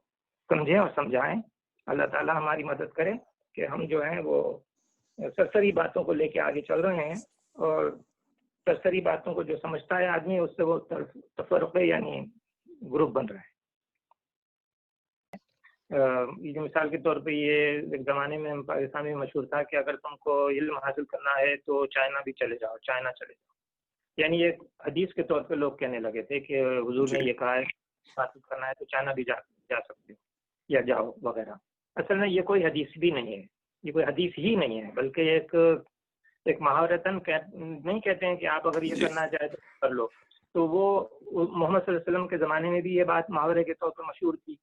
سمجھیں اور سمجھائیں, اللہ تعالیٰ ہماری مدد کرے کہ ہم جو ہیں وہ سرسری باتوں کو لے کے آگے چل رہے ہیں, اور سرسری باتوں کو جو سمجھتا ہے آدمی اس سے وہ تفرقے یعنی گروپ بن رہے ہیں. مثال کے طور پہ یہ ایک زمانے میں پاکستان میں مشہور تھا کہ اگر تم کو علم حاصل کرنا ہے تو چائنا بھی چلے جاؤ, چائنا چلے جاؤ. یعنی یہ حدیث کے طور پہ لوگ کہنے لگے تھے کہ حضور نے یہ کہا ہے حاصل کرنا ہے تو چائنا بھی جا سکتے ہو یا جاؤ وغیرہ. اصل میں یہ کوئی حدیث بھی نہیں ہے, یہ کوئی حدیث ہی نہیں ہے, بلکہ ایک محاورتاً نہیں کہتے ہیں کہ آپ اگر یہ کرنا چاہیں تو کر لو. تو وہ محمد صلی اللہ علیہ وسلم کے زمانے میں بھی یہ بات محاورے کے طور پر مشہور تھی,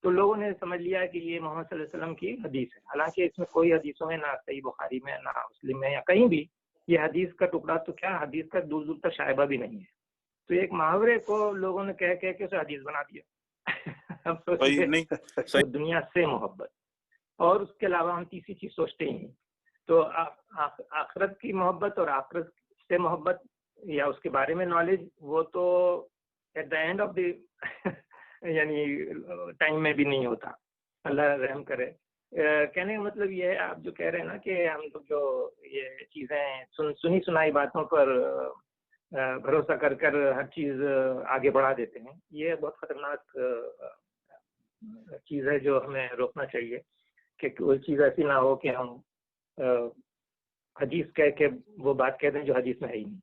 تو لوگوں نے سمجھ لیا کہ یہ محمد صلی اللہ علیہ وسلم کی حدیث ہے, حالانکہ اس میں کوئی حدیثوں میں نہ صحیح بخاری میں نہ مسلم میں یا کہیں بھی یہ حدیث کا ٹکڑا تو کیا حدیث کا دور دور تک شائبہ بھی نہیں ہے. تو ایک محاورے کو لوگوں نے کہہ کے اسے حدیث بنا دیا. اب سوچتے دنیا سے محبت اور اس کے علاوہ ہم تیسری چیز سوچتے ہی نہیں. تو آخرت کی محبت اور آخرت سے محبت یا اس کے بارے میں نالج وہ تو at the end of the یعنی ٹائم میں بھی نہیں ہوتا. اللہ رحم کرے. کہنے کا مطلب یہ ہے آپ جو کہہ رہے ہیں نا کہ ہم لوگ جو یہ چیزیں سنی سنائی باتوں پر بھروسہ کر ہر چیز آگے بڑھا دیتے ہیں, یہ بہت خطرناک چیز ہے جو ہمیں روکنا چاہیے کہ کوئی چیز ایسی نہ ہو کہ ہم حدیث کہہ کے وہ بات کہہ دیں جو حدیث میں ہے ہی نہیں.